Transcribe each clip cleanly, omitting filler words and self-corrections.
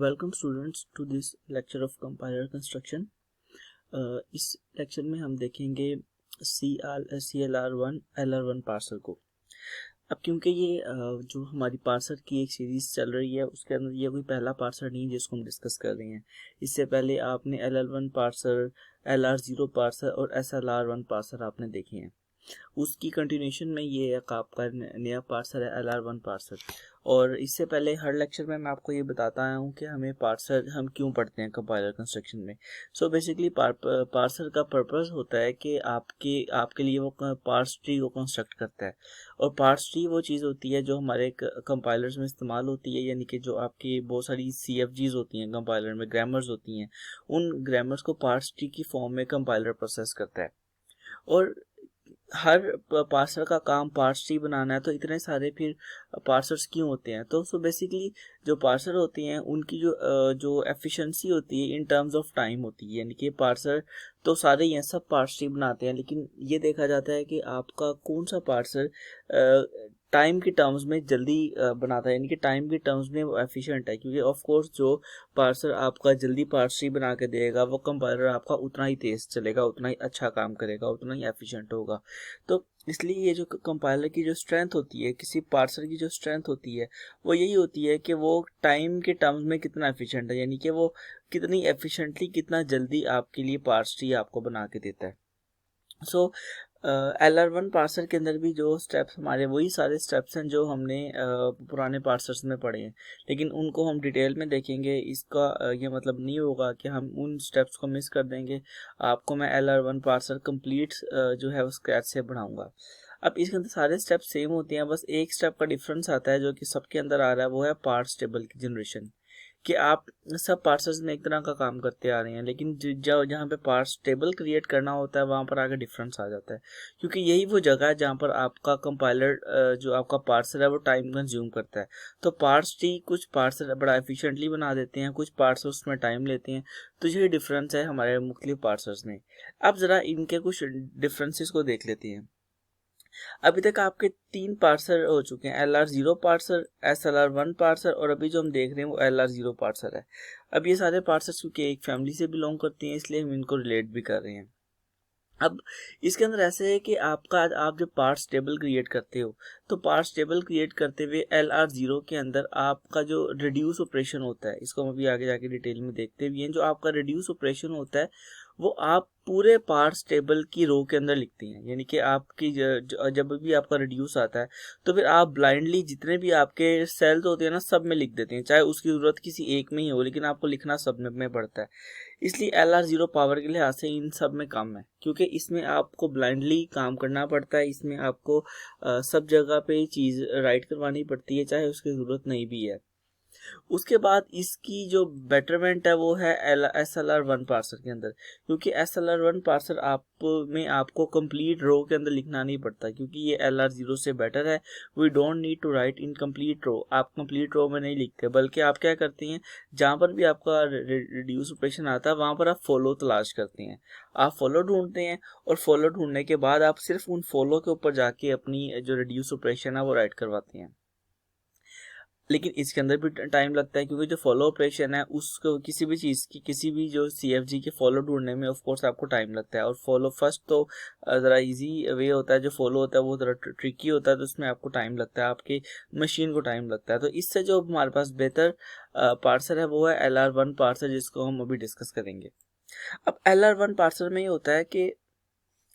Welcome students to this lecture of compiler construction. इस lecture में हम देखेंगे CLR1 LR1 पार्सर को। अब क्योंकि ये जो हमारी पार्सर की एक सीरीज़ चल रही है उसके अंदर ये कोई पहला पार्सर नहीं है जिसको हम डिस्कस कर रहे हैं। इससे पहले आपने LR1 पार्सर, LR0 पार्सर और SLR1 पार्सर आपने देखे हैं। उसकी कंटिन्यूशन में ये एक आपका नया पार्सर है LR1 पार्सर। और इससे पहले हर लेक्चर में मैं आपको ये बताता आया हूँ कि हमें पार्सर हम क्यों पढ़ते हैं कंपाइलर कंस्ट्रक्शन में। सो बेसिकली पार्सर का पर्पस होता है कि आपके लिए वो पार्स ट्री को कंस्ट्रक्ट करता है। और पार्स ट्री वो चीज़ होती है जो हमारे कंपाइलर्स में इस्तेमाल होती है, यानी कि जो आपकी बहुत सारी CFGs होती हैं कंपाइलर में, ग्रामर्स होती हैं, उन ग्रामर्स को पार्स ट्री की फॉर्म में कंपाइलर प्रोसेस करता है। और हर पार्सर का काम पार्स ट्री बनाना है, तो इतने सारे फिर पार्सर्स क्यों होते हैं? तो बेसिकली जो पार्सर होती हैं उनकी जो एफिशिएंसी होती है इन टर्म्स ऑफ टाइम होती है, यानी कि पार्सर तो सारे ये सब पार्स ट्री बनाते हैं, लेकिन ये देखा जाता है कि आपका कौन सा पार्सर टाइम के टर्म्स में जल्दी बनाता है, यानी कि टाइम के टर्म्स में वो एफिशिएंट है। क्योंकि ऑफ कोर्स जो पार्सर आपका जल्दी पार्स ट्री बना के देगा वो कंपाइलर आपका उतना ही तेज चलेगा, उतना ही अच्छा काम करेगा, उतना ही एफिशिएंट होगा। तो इसलिए ये जो कंपाइलर की जो स्ट्रेंथ होती है, किसी पार्सर की जो स्ट्रेंथ होती है वो यही होती है कि वो टाइम के टर्म्स में कितना एफिशिएंट है, यानी कि वो कितनी एफिशिएंटली, कितना जल्दी आपके लिए पार्स ट्री आपको बना के देता है। सो LR1 पार्सर के अंदर भी जो स्टेप्स हमारे वही सारे स्टेप्स हैं जो हमने पुराने पार्सर्स में पढ़े हैं, लेकिन उनको हम डिटेल में देखेंगे। इसका ये मतलब नहीं होगा कि हम उन स्टेप्स को मिस कर देंगे। आपको मैं LR1 पार्सर कंप्लीट जो है वो स्क्रैच से बढ़ाऊंगा। अब इसके अंदर सारे स्टेप सेम होते हैं, बस एक स्टेप का डिफरेंस आता है जो कि सबके अंदर आ रहा है, वो है पार्स टेबल की जनरेशन। कि आप सब पार्सर्स में एक तरह का काम करते आ रहे हैं, लेकिन जहाँ पे पार्स टेबल क्रिएट करना होता है वहाँ पर आगे डिफरेंस आ जाता है। क्योंकि यही वो जगह है जहाँ पर आपका कंपाइलर जो आपका पार्सर है वो टाइम कंज्यूम करता है। तो पार्स ट्री कुछ पार्सर बड़ा एफिशिएंटली बना देते हैं, कुछ पार्सर उसमें टाइम लेते हैं। तो यही डिफरेंस है हमारे मुख्तलिफ पार्सर्स में। अब ज़रा इनके कुछ डिफरेंसेस को देख लेते हैं। अभी तक आपके 3 पार्सर हो चुके हैं, LR0 पार्सर, SLR1 पार्सर, और अभी जो हम देख रहे हैं वो LR0 पार्सर है। अब ये सारे पार्सर क्योंकि एक फैमिली से बिलोंग करते हैं इसलिए हम इनको रिलेट भी कर रहे हैं। अब इसके अंदर ऐसे है कि आप जब पार्ट्स टेबल क्रिएट करते हो, तो पार्ट्स टेबल क्रिएट करते हुए LR0 के अंदर आपका जो रिड्यूस ऑपरेशन होता है, इसको हम अभी आगे जाके डिटेल में देखते भी हैं। जो आपका रिड्यूस ऑपरेशन होता है वो आप पूरे पार्ट्स टेबल की रो के अंदर लिखते हैं, यानी कि आपकी जब भी आपका रिड्यूस आता है तो फिर आप ब्लाइंडली जितने भी आपके सेल्स होते हैं ना सब में लिख देते हैं, चाहे उसकी ज़रूरत किसी एक में ही हो, लेकिन आपको लिखना सब में पड़ता है। इसलिए LR0 पावर के लिहाज से इन सब में कम है, क्योंकि इसमें आपको ब्लाइंडली काम करना पड़ता है। इसमें आपको सब जगह पे चीज़ राइट करवानी पड़ती है, चाहे उसकी ज़रूरत नहीं भी है। उसके बाद इसकी जो बेटरमेंट है वो है SLR1 पार्सर के अंदर, क्योंकि SLR1 पार्सर आपको कंप्लीट रो के अंदर लिखना नहीं पड़ता, क्योंकि ये LR0 से बेटर है। We don't need to write in complete row. आप कंप्लीट रो में नहीं लिखते, बल्कि आप क्या करते हैं, जहाँ पर भी आपका रिड्यूस ऑपरेशन आता है वहाँ पर आप फॉलो तलाश करते हैं, आप फॉलो ढूंढते हैं, और फॉलो ढूंढने के बाद आप सिर्फ उन फॉलो के ऊपर जाके अपनी जो रिड्यूस ऑपरेशन है वो राइट करवाते हैं। लेकिन इसके अंदर भी टाइम लगता है, क्योंकि जो फॉलो ऑपरेशन है उसको किसी भी चीज़ की, किसी भी जो CFG के फॉलो ढूंढने में ऑफ कोर्स आपको टाइम लगता है। और फॉलो फर्स्ट तो ज़रा इजी वे होता है, जो फॉलो होता है वो ज़रा ट्रिकी होता है, तो उसमें आपको टाइम लगता है, आपके मशीन को टाइम लगता है। तो इससे जो हमारे पास बेहतर पार्सर है वो है LR1 पार्सर, जिसको हम अभी डिस्कस करेंगे। अब LR1 पार्सर में ये होता है कि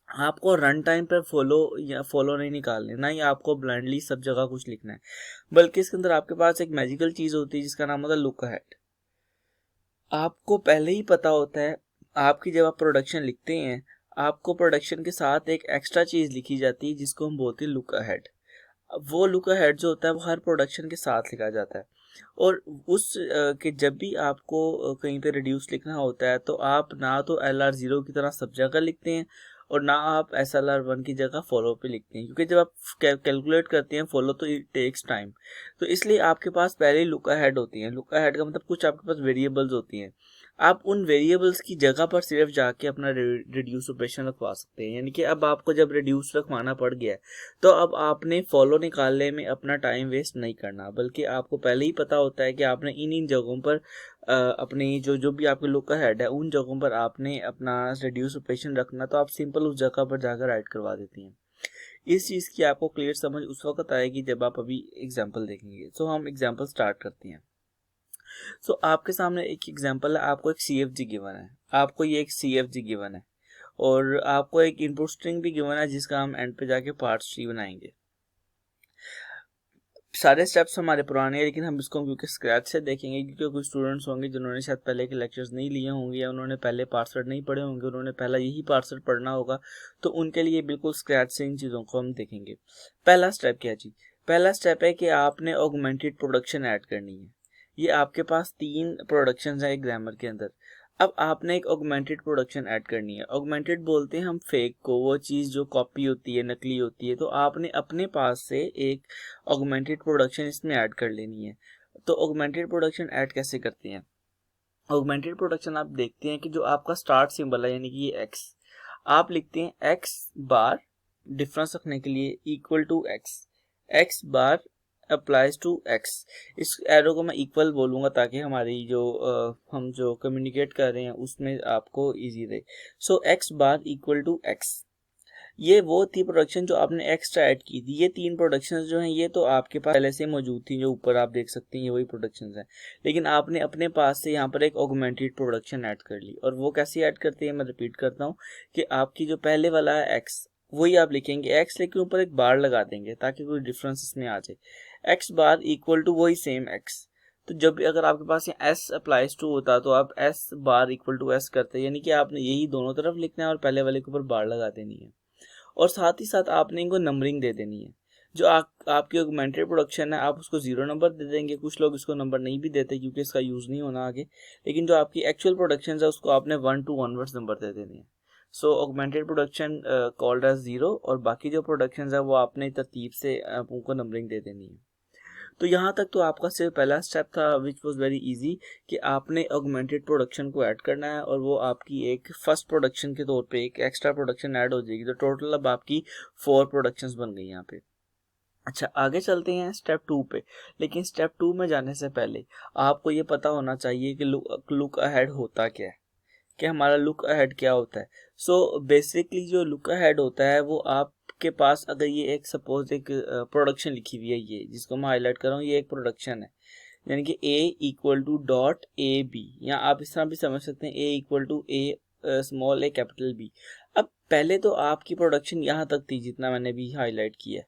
आपको रन टाइम पर फॉलो नहीं निकालने, ना ही आपको ब्लाइंडली सब जगह कुछ लिखना है, बल्कि इसके अंदर आपके पास एक मैजिकल चीज़ होती है जिसका नाम होता है लुक अहेड। आपको पहले ही पता होता है, आपकी जब आप प्रोडक्शन लिखते हैं आपको प्रोडक्शन के साथ एक एक्स्ट्रा चीज़ लिखी जाती है जिसको हम बोलते हैं लुक अहेड। वो लुक अहेड जो होता है वो हर प्रोडक्शन के साथ लिखा जाता है। और कि जब भी आपको कहीं पे रिड्यूस लिखना होता है तो आप ना तो LR0 की तरह सब जगह लिखते हैं, और ना आप SLR1 की जगह फॉलो पे लिखते हैं, क्योंकि जब आप कैलकुलेट करते हैं फॉलो तो इट टेक्स टाइम। तो इसलिए आपके पास पहले ही लुक अहेड होती है। लुक अहेड का मतलब कुछ आपके पास वेरिएबल्स होती हैं, आप उन वेरिएबल्स की जगह पर सिर्फ जाके अपना रिड्यूस ऑपरेशन रखवा सकते हैं। यानी कि अब आपको जब रिड्यूस रखवाना पड़ गया है तो अब आपने फॉलो निकालने में अपना टाइम वेस्ट नहीं करना, बल्कि आपको पहले ही पता होता है कि आपने इन जगहों पर अपनी जो भी आपके लुक अहेड है उन जगहों पर आपने अपना रिड्यूस ऑपरेशन रखना, तो आप सिंपल उस जगह पर जाकर राइट करवा देती हैं। इस चीज़ की आपको क्लियर समझ उस वक्त आएगी जब आप अभी एग्जाम्पल देखेंगे। सो हम एग्जाम्पल स्टार्ट करते हैं। सो आपके सामने एक एग्जांपल है, आपको एक CFG गिवन है, आपको ये एक CFG गिवन है और आपको एक इनपुट स्ट्रिंग भी गिवन है जिसका हम एंड पे जाके पार्स ट्री बनाएंगे। सारे स्टेप्स हमारे पुराने हैं, लेकिन हम इसको क्योंकि स्क्रैच से देखेंगे, क्योंकि कुछ स्टूडेंट्स होंगे जिन्होंने शायद पहले के लेक्चर्स नहीं लिए होंगे या उन्होंने पहले पार्सर नहीं पढ़े होंगे, उन्होंने पहला यही पार्सर पढ़ना होगा, तो उनके लिए बिल्कुल स्क्रैच से इन चीज़ों को हम देखेंगे। पहला स्टेप क्या जी? पहला स्टेप है कि आपने ऑगमेंटेड प्रोडक्शन ऐड करनी है। ये आपके पास 3 प्रोडक्शंस हैं एक ग्रामर के अंदर। अब आपने एक ऑगमेंटेड प्रोडक्शन ऐड करनी है। ऑगमेंटेड बोलते हैं हम फेक को, वो चीज़ जो कॉपी होती है, नकली होती है, तो आपने अपने पास से एक ऑगमेंटेड प्रोडक्शन इसमें ऐड कर लेनी है। तो ऑगमेंटेड प्रोडक्शन ऐड कैसे करते हैं? ऑगमेंटेड प्रोडक्शन आप देखते हैं कि जो आपका स्टार्ट सिंबल है यानी कि ये x, आप लिखते हैं x बार, डिफरेंस रखने के लिए equal to x bar applies to x। इस एरो को मैं इक्वल बोलूँगा ताकि हमारी जो हम जो कम्युनिकेट कर रहे हैं उसमें आपको इजी रहे। So x bar equal to x। ये वो थी प्रोडक्शन जो आपने एक्स्ट्रा ऐड की थी। ये 3 प्रोडक्शंस जो हैं ये तो आपके पास पहले से मौजूद थी, जो ऊपर आप देख सकते हैं ये वही प्रोडक्शंस हैं, लेकिन आपने अपने पास से यहाँ पर एक ऑगमेंटेड प्रोडक्शन ऐड कर ली। और वो कैसे ऐड करते हैं मैं रिपीट करता हूँ कि आपकी जो पहले वाला है x, वही आप लिखेंगे x, लेकिन ऊपर एक बार लगा देंगे ताकि कोई डिफरेंस इसमें आ जाए। x बार इक्वल टू वही सेम x। तो जब भी अगर आपके पास यहाँ s अप्लाइज टू होता तो आप s bar equal to s करते, यानी कि आपने यही दोनों तरफ लिखना है और पहले वाले के ऊपर बार लगा देनी है और साथ ही साथ आपने इनको नंबरिंग दे देनी है। जो आपकी ऑगमेंटेड प्रोडक्शन है आप उसको 0 नंबर दे देंगे। कुछ लोग इसको नंबर नहीं भी देते क्योंकि इसका यूज़ नहीं होना आगे, लेकिन जो आपकी एक्चुअल प्रोडक्शन है उसको आपने 1 to 1 नंबर दे देनी है। सो ऑगमेंटेड प्रोडक्शन कॉल्ड एज 0 और बाकी जो प्रोडक्शन है वो आपने तरतीब से उनको नंबरिंग दे देनी है। तो यहाँ तक तो आपका सिर्फ पहला स्टेप था विच वॉज वेरी इजी कि आपने ऑगमेंटेड प्रोडक्शन को ऐड करना है और वो आपकी एक फर्स्ट प्रोडक्शन के तौर पे एक एक्स्ट्रा प्रोडक्शन ऐड हो जाएगी। तो टोटल अब आपकी 4 प्रोडक्शंस बन गई यहाँ पे। अच्छा, आगे चलते हैं स्टेप 2 पे, लेकिन स्टेप 2 में जाने से पहले आपको ये पता होना चाहिए कि लुक अहेड होता क्या है, कि हमारा लुक अहेड क्या होता है। सो बेसिकली जो लुक अहेड होता है वो आपके पास अगर ये एक सपोज एक प्रोडक्शन लिखी हुई है, ये जिसको मैं हाईलाइट कर रहा हूँ, ये एक प्रोडक्शन है, यानी कि a equal to dot A B, या आप इस तरह भी समझ सकते हैं a equal to A small A capital B. अब पहले तो आपकी प्रोडक्शन यहाँ तक थी जितना मैंने भी हाईलाइट किया है,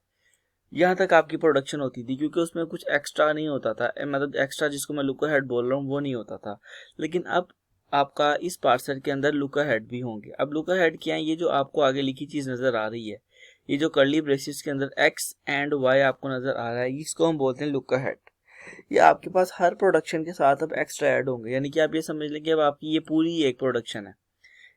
यहाँ तक आपकी प्रोडक्शन होती थी क्योंकि उसमें कुछ एक्स्ट्रा नहीं होता था, मतलब एक्स्ट्रा जिसको मैं लुक अहेड बोल रहा हूँ वो नहीं होता था। लेकिन अब आपका इस पार्सर के अंदर लुक अहेड भी होंगे। अब लुक अहेड क्या है? ये जो आपको आगे लिखी चीज़ नज़र आ रही है, ये जो कर्ली ब्रेसिस के अंदर x एंड y आपको नज़र आ रहा है, इसको हम बोलते हैं लुक अहेड। ये आपके पास हर प्रोडक्शन के साथ अब एक्स्ट्रा ऐड होंगे, यानी कि आप ये समझ लें कि अब आपकी ये पूरी एक प्रोडक्शन है।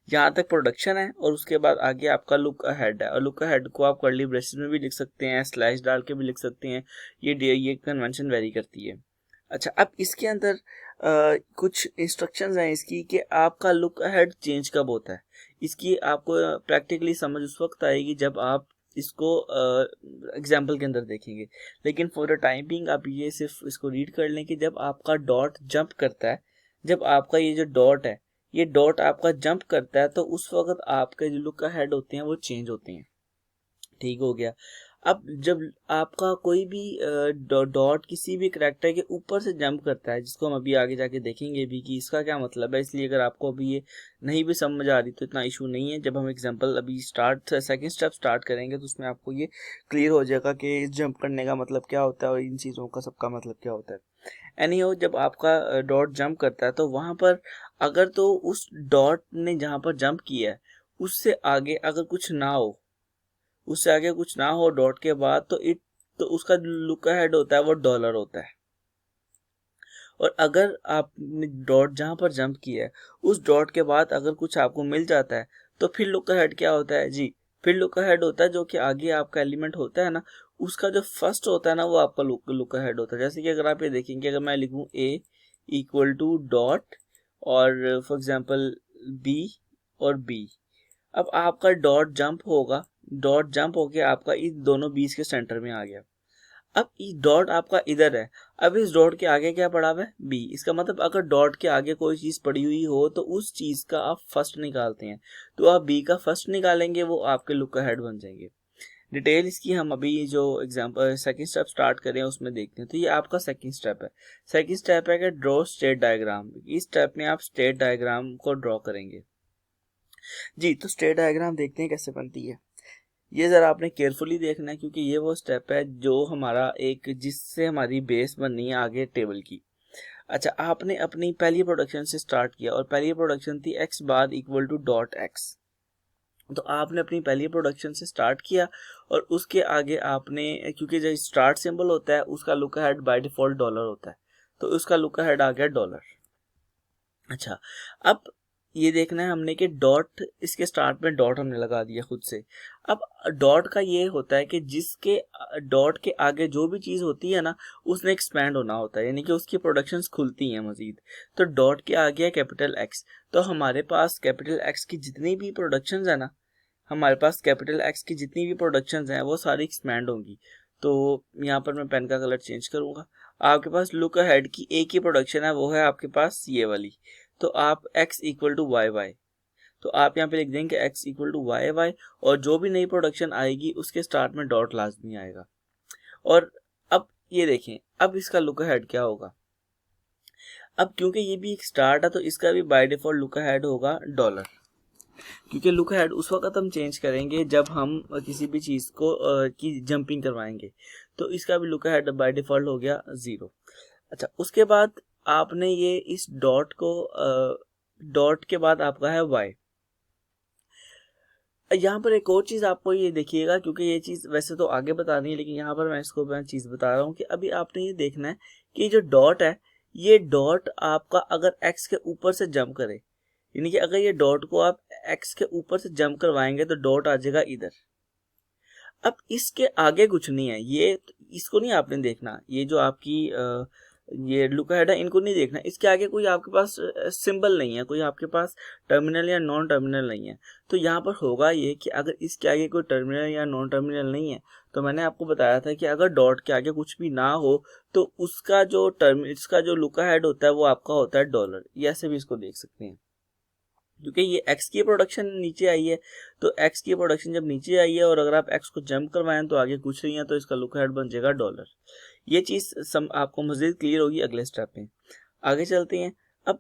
यहाँ तक प्रोडक्शन है और उसके बाद आगे आपका लुक अहेड है, और लुक अहेड को आप कर्ली ब्रेसिस में भी लिख सकते हैं, स्लैश डाल के भी लिख सकते हैं, ये कन्वेंशन वेरी करती है। अच्छा, अब इसके अंदर कुछ इंस्ट्रक्शंस हैं इसकी कि आपका लुक अहेड चेंज कब होता है। इसकी आपको प्रैक्टिकली समझ उस वक्त आएगी जब आप इसको एग्जाम्पल के अंदर देखेंगे, लेकिन फॉर द टाइम बीइंग आप ये सिर्फ इसको रीड कर लें कि जब आपका डॉट जंप करता है, जब आपका ये जो डॉट है ये डॉट आपका जंप करता है, तो उस वक्त आपके जो लुक अहेड होते हैं वो चेंज होते हैं। ठीक हो गया। अब जब आपका कोई भी डॉट किसी भी करैक्टर के ऊपर से जंप करता है, जिसको हम अभी आगे जाके देखेंगे भी कि इसका क्या मतलब है, इसलिए अगर आपको अभी ये नहीं भी समझ आ रही तो इतना इशू नहीं है। जब हम एग्जांपल अभी सेकंड स्टेप स्टार्ट करेंगे तो उसमें आपको ये क्लियर हो जाएगा कि जंप करने का मतलब क्या होता है और इन चीज़ों का सबका मतलब क्या होता है। एनीहाउ, जब आपका डॉट जंप करता है तो वहाँ पर अगर तो उस डॉट ने जहाँ पर जंप किया है उससे आगे अगर कुछ ना हो, उससे आगे कुछ ना हो डॉट के बाद, तो उसका लुक अहेड होता है वो डॉलर होता है। और अगर आपने डॉट जहां पर जंप किया है उस डॉट के बाद अगर कुछ आपको मिल जाता है तो फिर लुक अहेड क्या होता है जी? फिर लुक अहेड होता है जो कि आगे आपका एलिमेंट होता है ना, उसका जो फर्स्ट होता है ना वो आपका लुक अहेड होता है। जैसे कि अगर आप ये देखेंगे, अगर मैं लिखूँ a इक्वल टू डॉट और फॉर एग्जांपल b और b, अब आपका डॉट जंप होगा, डॉट जंप होके आपका इस दोनों बीच के सेंटर में आ गया। अब डॉट आपका इधर है, अब इस डॉट के आगे क्या पड़ा हुआ है बी। इसका मतलब अगर डॉट के आगे कोई चीज पड़ी हुई हो तो उस चीज का आप फर्स्ट निकालते हैं, तो आप बी का फर्स्ट निकालेंगे, वो आपके लुक अहेड बन जाएंगे। डिटेल इसकी हम अभी जो एग्जांपल सेकंड स्टेप स्टार्ट करें उसमें देखते हैं। तो ये आपका सेकंड स्टेप है। सेकंड स्टेप है कि ड्रॉ स्टेट डायग्राम। इस स्टेप में आप स्टेट डायग्राम को ड्रॉ करेंगे जी। तो स्टेट डायग्राम देखते हैं कैसे बनती है। ये ज़रा आपने केयरफुली देखना है, क्योंकि ये वो स्टेप है जो हमारा एक जिससे हमारी बेस बननी है आगे टेबल की। अच्छा, आपने अपनी पहली प्रोडक्शन से स्टार्ट किया और पहली प्रोडक्शन थी x bar equal to dot x. तो आपने अपनी पहली प्रोडक्शन से स्टार्ट किया और उसके आगे आपने, क्योंकि जो स्टार्ट सिंबल होता है उसका look ahead by default dollar होता है, तो उसका लुक अहेड आ गया डॉलर। अच्छा, अब ये देखना है हमने कि डॉट, इसके स्टार्ट में डॉट हमने लगा दिया खुद से। अब डॉट का ये होता है कि जिसके डॉट के आगे जो भी चीज़ होती है ना उसने एक्सपैंड होना होता है, यानी कि उसकी प्रोडक्शंस खुलती हैं मजीद। तो डॉट के आगे है कैपिटल एक्स, तो हमारे पास कैपिटल एक्स की जितनी भी प्रोडक्शंस है ना, हमारे पास कैपिटल एक्स की जितनी भी प्रोडक्शंस हैं वो सारी एक्सपैंड होंगी। तो यहाँ पर मैं पेन का कलर चेंज करूँगा। आपके पास लुक अहेड की एक ही प्रोडक्शन है, वो है आपके पास ये वाली। तो आप x equal to Y Y, तो आप यहाँ पे लिख देंगे x equal to Y Y, और जो भी नई प्रोडक्शन आएगी उसके स्टार्ट में डॉट लाजमी आएगा। और अब ये देखें, अब इसका लुक अहेड क्या होगा। अब क्योंकि ये भी एक स्टार्ट है तो इसका भी बाय डिफॉल्ट लुक अहेड होगा डॉलर, क्योंकि लुक अहेड उस वक्त हम चेंज करेंगे जब हम किसी भी चीज़ को की जंपिंग करवाएंगे। तो इसका भी लुक अहेड बाय डिफॉल्ट हो गया 0। अच्छा, उसके बाद आपने ये इस डॉट को डॉट के बाद आपका है y। यहाँ पर एक और चीज़ आपको ये देखिएगा, क्योंकि ये चीज़ वैसे तो आगे बतानी है लेकिन यहाँ पर मैं चीज़ बता रहा हूँ कि अभी आपने ये देखना है कि जो डॉट है, ये डॉट आपका अगर x के ऊपर से जंप करे, यानी कि अगर ये डॉट को आप x के ऊपर से जंप करवाएंगे तो डॉट आ जाएगा इधर। अब इसके आगे कुछ नहीं है, ये इसको नहीं आपने देखना, ये जो आपकी ये लुक अहेड है इनको नहीं देखना। इसके आगे कोई आपके पास सिंबल नहीं है, कोई आपके पास टर्मिनल या नॉन टर्मिनल नहीं है। तो यहाँ पर होगा ये कि अगर इसके आगे कोई टर्मिनल या नॉन टर्मिनल नहीं है, तो मैंने आपको बताया था कि अगर डॉट के आगे कुछ भी ना हो तो उसका जो इसका जो लुक अहेड होता है वो आपका होता है डॉलर। ये ऐसे भी इसको देख सकते हैं, क्योंकि ये x की प्रोडक्शन नीचे आई है। तो x की प्रोडक्शन जब नीचे आई है और अगर आप x को जंप करवाएं तो आगे कुछ नहीं है, तो इसका लुक अहेड बन जाएगा डॉलर। ये चीज़ आपको मज़ीद क्लियर होगी अगले स्टेप में। आगे चलते हैं। अब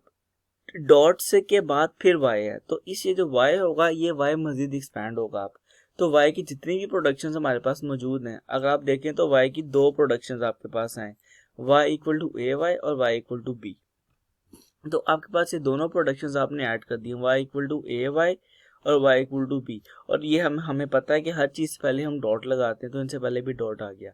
डॉट से के बाद फिर y है, तो इस ये जो y होगा ये y मज़ीद एक्सपैंड होगा। आप तो y की जितनी भी प्रोडक्शंस हमारे पास मौजूद हैं, अगर आप देखें तो y की 2 प्रोडक्शंस आपके पास हैं, y equal to A Y और y इक्वल टू बी। तो आपके पास ये दोनों प्रोडक्शंस आपने ऐड कर दी, y equal to A Y और y इक्वल टू बी। और ये हमें पता है कि हर चीज़ पहले हम डॉट लगाते हैं, तो इनसे पहले भी डॉट आ गया।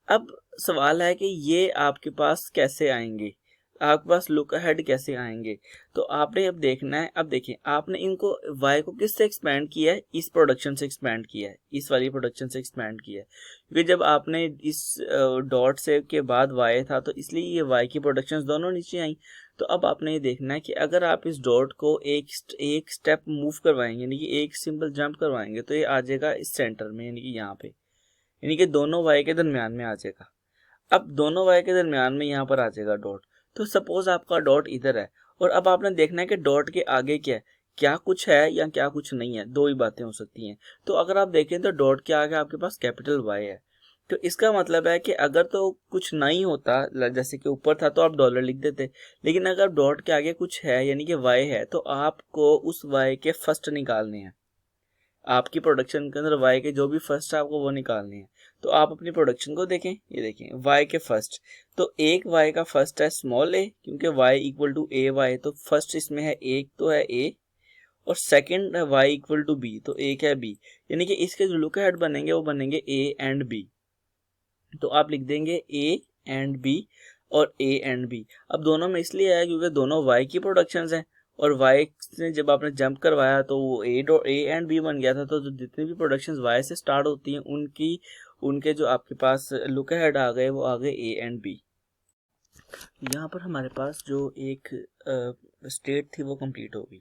अब सवाल है कि ये आपके पास कैसे आएंगे, आपके पास लुक अहेड कैसे आएंगे। तो आपने अब देखना है। अब देखें, आपने इनको y को किस से एक्सपैंड किया है, इस प्रोडक्शन से एक्सपैंड किया है, इस वाली प्रोडक्शन से एक्सपैंड किया है, क्योंकि जब आपने इस डॉट से के बाद y था तो इसलिए ये y की प्रोडक्शंस दोनों नीचे आई। तो अब आपने ये देखना है कि अगर आप इस डॉट को एक स्टेप मूव करवाएंगे, यानी कि एक सिंपल जंप करवाएंगे, तो ये आ जाएगा इस सेंटर में, यानी कि यहाँ पे, यानी कि दोनों y के दरमियान में आ जाएगा। अब दोनों y के दरमियान में यहाँ पर आ जाएगा डॉट। तो सपोज आपका डॉट इधर है और अब आपने देखना है कि डॉट के आगे क्या है, क्या कुछ है या क्या कुछ नहीं है, दो ही बातें हो सकती हैं। तो अगर आप देखें तो डॉट के आगे आपके पास कैपिटल Y है, तो इसका मतलब है कि अगर तो कुछ नहीं होता, जैसे कि ऊपर था तो आप डॉलर लिख देते, लेकिन अगर डॉट के आगे कुछ है यानी कि Y है, तो आपको उस Y के फर्स्ट निकालने हैं। आपकी प्रोडक्शन के अंदर y के जो भी फर्स्ट है आपको वो निकालने हैं। तो आप अपनी प्रोडक्शन को देखें, ये देखें y के फर्स्ट, तो एक y का फर्स्ट है स्मॉल a, क्योंकि y equal to A Y, तो फर्स्ट इसमें है एक तो है a, और सेकंड है y इक्वल टू b, तो एक है b, यानी कि इसके जो लुक अहेड बनेंगे वो बनेंगे a एंड b। तो आप लिख देंगे a एंड b और a एंड b। अब दोनों में इसलिए है क्योंकि दोनों y की प्रोडक्शंस हैं, और y से जब आपने जंप करवाया तो वो a एंड b बन गया था। तो जितनी भी प्रोडक्शंस y से स्टार्ट होती हैं उनके जो आपके पास लुक अहेड आ गए वो आ गए ए एंड बी। यहाँ पर हमारे पास जो एक स्टेट थी वो कंप्लीट हो गई।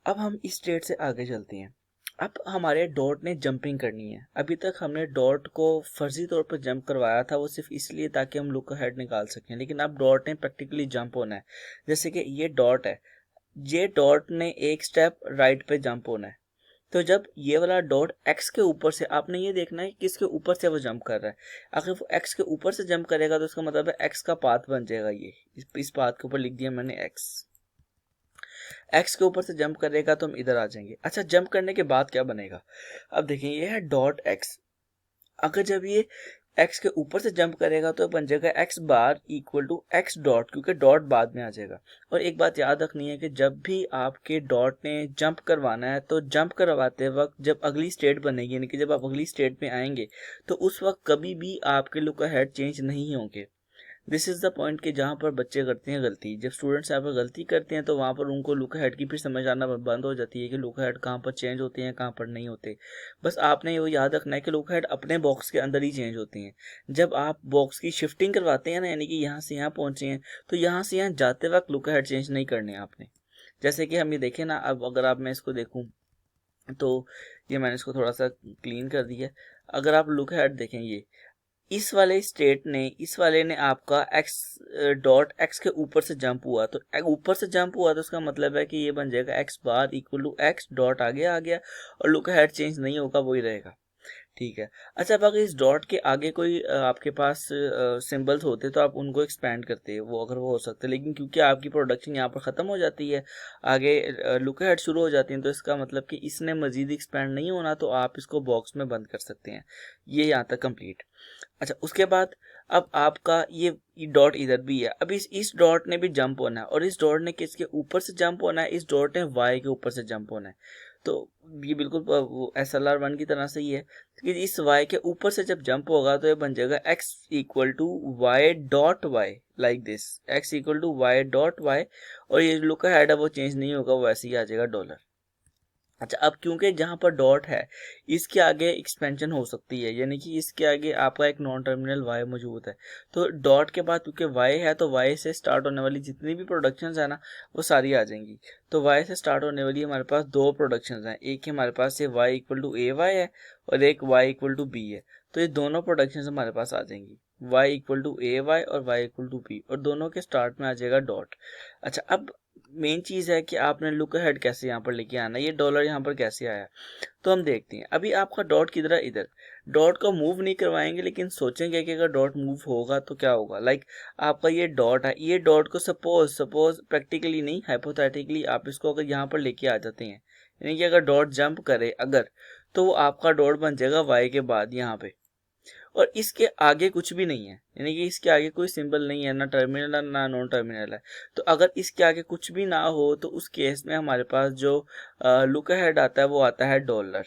अब हम इस स्टेट से आगे चलते हैं। अब हमारे डॉट ने जंपिंग करनी है। अभी तक हमने डॉट को फर्जी तौर पर जंप करवाया था, वो सिर्फ इसलिए ताकि हम लुक अहेड निकाल सकें, लेकिन अब डॉट ने प्रैक्टिकली जंप होना है। जैसे कि ये डॉट है, ये डॉट ने एक स्टेप राइट पे जंप होना है। तो जब ये वाला डॉट एक्स के ऊपर से, आपने ये देखना है कि किसके ऊपर से वो जंप कर रहा है। अगर वो एक्स के ऊपर से जंप करेगा तो उसका मतलब है एक्स का पाथ बन जाएगा। ये इस पाथ के ऊपर लिख दिया मैंने एक्स के ऊपर से जंप करेगा तो हम इधर आ जाएंगे। अच्छा, जंप करने के बाद क्या बनेगा? अब देखें, ये है डॉट एक्स। अगर जब ये एक्स के ऊपर से जंप करेगा तो बन जाएगा X bar equal to X dot, क्योंकि डॉट बाद में आ जाएगा। और एक बात याद रखनी है कि जब भी आपके डॉट ने जंप करवाना है तो जंप करवाते वक्त जब अगली स्टेट बनेगी, यानी कि जब आप अगली स्टेट में आएंगे, तो उस वक्त कभी भी आपके लुक अहेड चेंज नहीं होंगे। दिस इज़ द पॉइंट कि जहाँ पर बच्चे करते हैं गलती। जब स्टूडेंट्स यहाँ पर गलती करते हैं तो वहाँ पर उनको लुक अहेड की फिर समझ आना बंद हो जाती है कि लुक अहेड कहाँ पर चेंज होते हैं, कहाँ पर नहीं होते। बस आपने ये याद रखना है कि लुक अहेड अपने बॉक्स के अंदर ही चेंज होते हैं। जब आप बॉक्स की शिफ्टिंग करवाते हैं ना, यानी कि यहाँ से यहाँ पहुँचे हैं, तो यहाँ से यहाँ जाते वक्त लुक अहेड चेंज नहीं करने आपने। जैसे कि हम ये देखें ना, अब अगर आप मैं इसको देखूँ तो ये मैंने इसको थोड़ा सा क्लीन कर दिया। अगर आप लुक अहेड देखें, ये इस वाले स्टेट ने, इस वाले ने आपका एक्स डॉट एक्स के ऊपर से जंप हुआ, तो ऊपर से जंप हुआ तो उसका मतलब है कि ये बन जाएगा X bar equal to X dot आगे आ गया, और लुक अहेड चेंज नहीं होगा, वही रहेगा। ठीक है। अच्छा, अब अगर इस डॉट के आगे कोई आपके पास सिंबल्स होते तो आप उनको एक्सपेंड करते, वो अगर वो हो सकते, लेकिन क्योंकि आपकी प्रोडक्शन यहाँ पर ख़त्म हो जाती है, आगे लुक अहेड शुरू हो जाती हैं, तो इसका मतलब कि इसने मज़ीद एक्सपेंड नहीं होना, तो आप इसको बॉक्स में बंद कर सकते हैं। ये यहाँ तक कंप्लीट। अच्छा, उसके बाद अब आपका ये डॉट इधर भी है। अब इस डॉट ने भी जंप होना है, और इस डॉट ने किसके ऊपर से जंप होना है? इस डॉट ने वाई के ऊपर से जंप होना है। तो ये बिल्कुल वो SLR1 की तरह से ही है कि इस y के ऊपर से जब जंप होगा तो ये बन जाएगा x equal to Y dot Y, like this, x equal to Y dot Y. और ये लुक अहेड है वो चेंज नहीं होगा, वो ऐसे ही आ जाएगा डॉलर। अच्छा, अब क्योंकि जहाँ पर डॉट है इसके आगे एक्सपेंशन हो सकती है, यानी कि इसके आगे आपका एक नॉन टर्मिनल y मौजूद है, तो डॉट के बाद क्योंकि y है तो y से स्टार्ट होने वाली जितनी भी प्रोडक्शंस है ना, वो सारी आ जाएंगी। तो y से स्टार्ट होने वाली हमारे पास दो प्रोडक्शंस हैं, एक हमारे पास ये y equal to A Y है और एक y इक्वल टू बी है। तो ये दोनों प्रोडक्शंस हमारे पास आ जाएंगी, y equal to A Y और y इक्वल टू बी, और दोनों के स्टार्ट में आ जाएगा डॉट। अच्छा, अब मेन चीज़ है कि आपने लुक अहेड कैसे यहाँ पर लेके आना, ये डॉलर यहाँ पर कैसे आया, तो हम देखते हैं। अभी आपका डॉट किधर है? इधर। डॉट को मूव नहीं करवाएंगे, लेकिन सोचेंगे कि अगर डॉट मूव होगा तो क्या होगा। लाइक आपका ये डॉट है, ये डॉट को सपोज प्रैक्टिकली नहीं, हाइपोथेटिकली आप इसको अगर यहाँ पर लेके आ जाते हैं, यानी कि अगर डॉट जंप करे अगर, तो वो आपका डॉट बन जाएगा वाई के बाद यहाँ पे, और इसके आगे कुछ भी नहीं है, यानी कि इसके आगे कोई सिंबल नहीं है, ना टर्मिनल है ना नॉन टर्मिनल है। तो अगर इसके आगे कुछ भी ना हो तो उस केस में हमारे पास जो लुक अहेड आता है वो आता है डॉलर।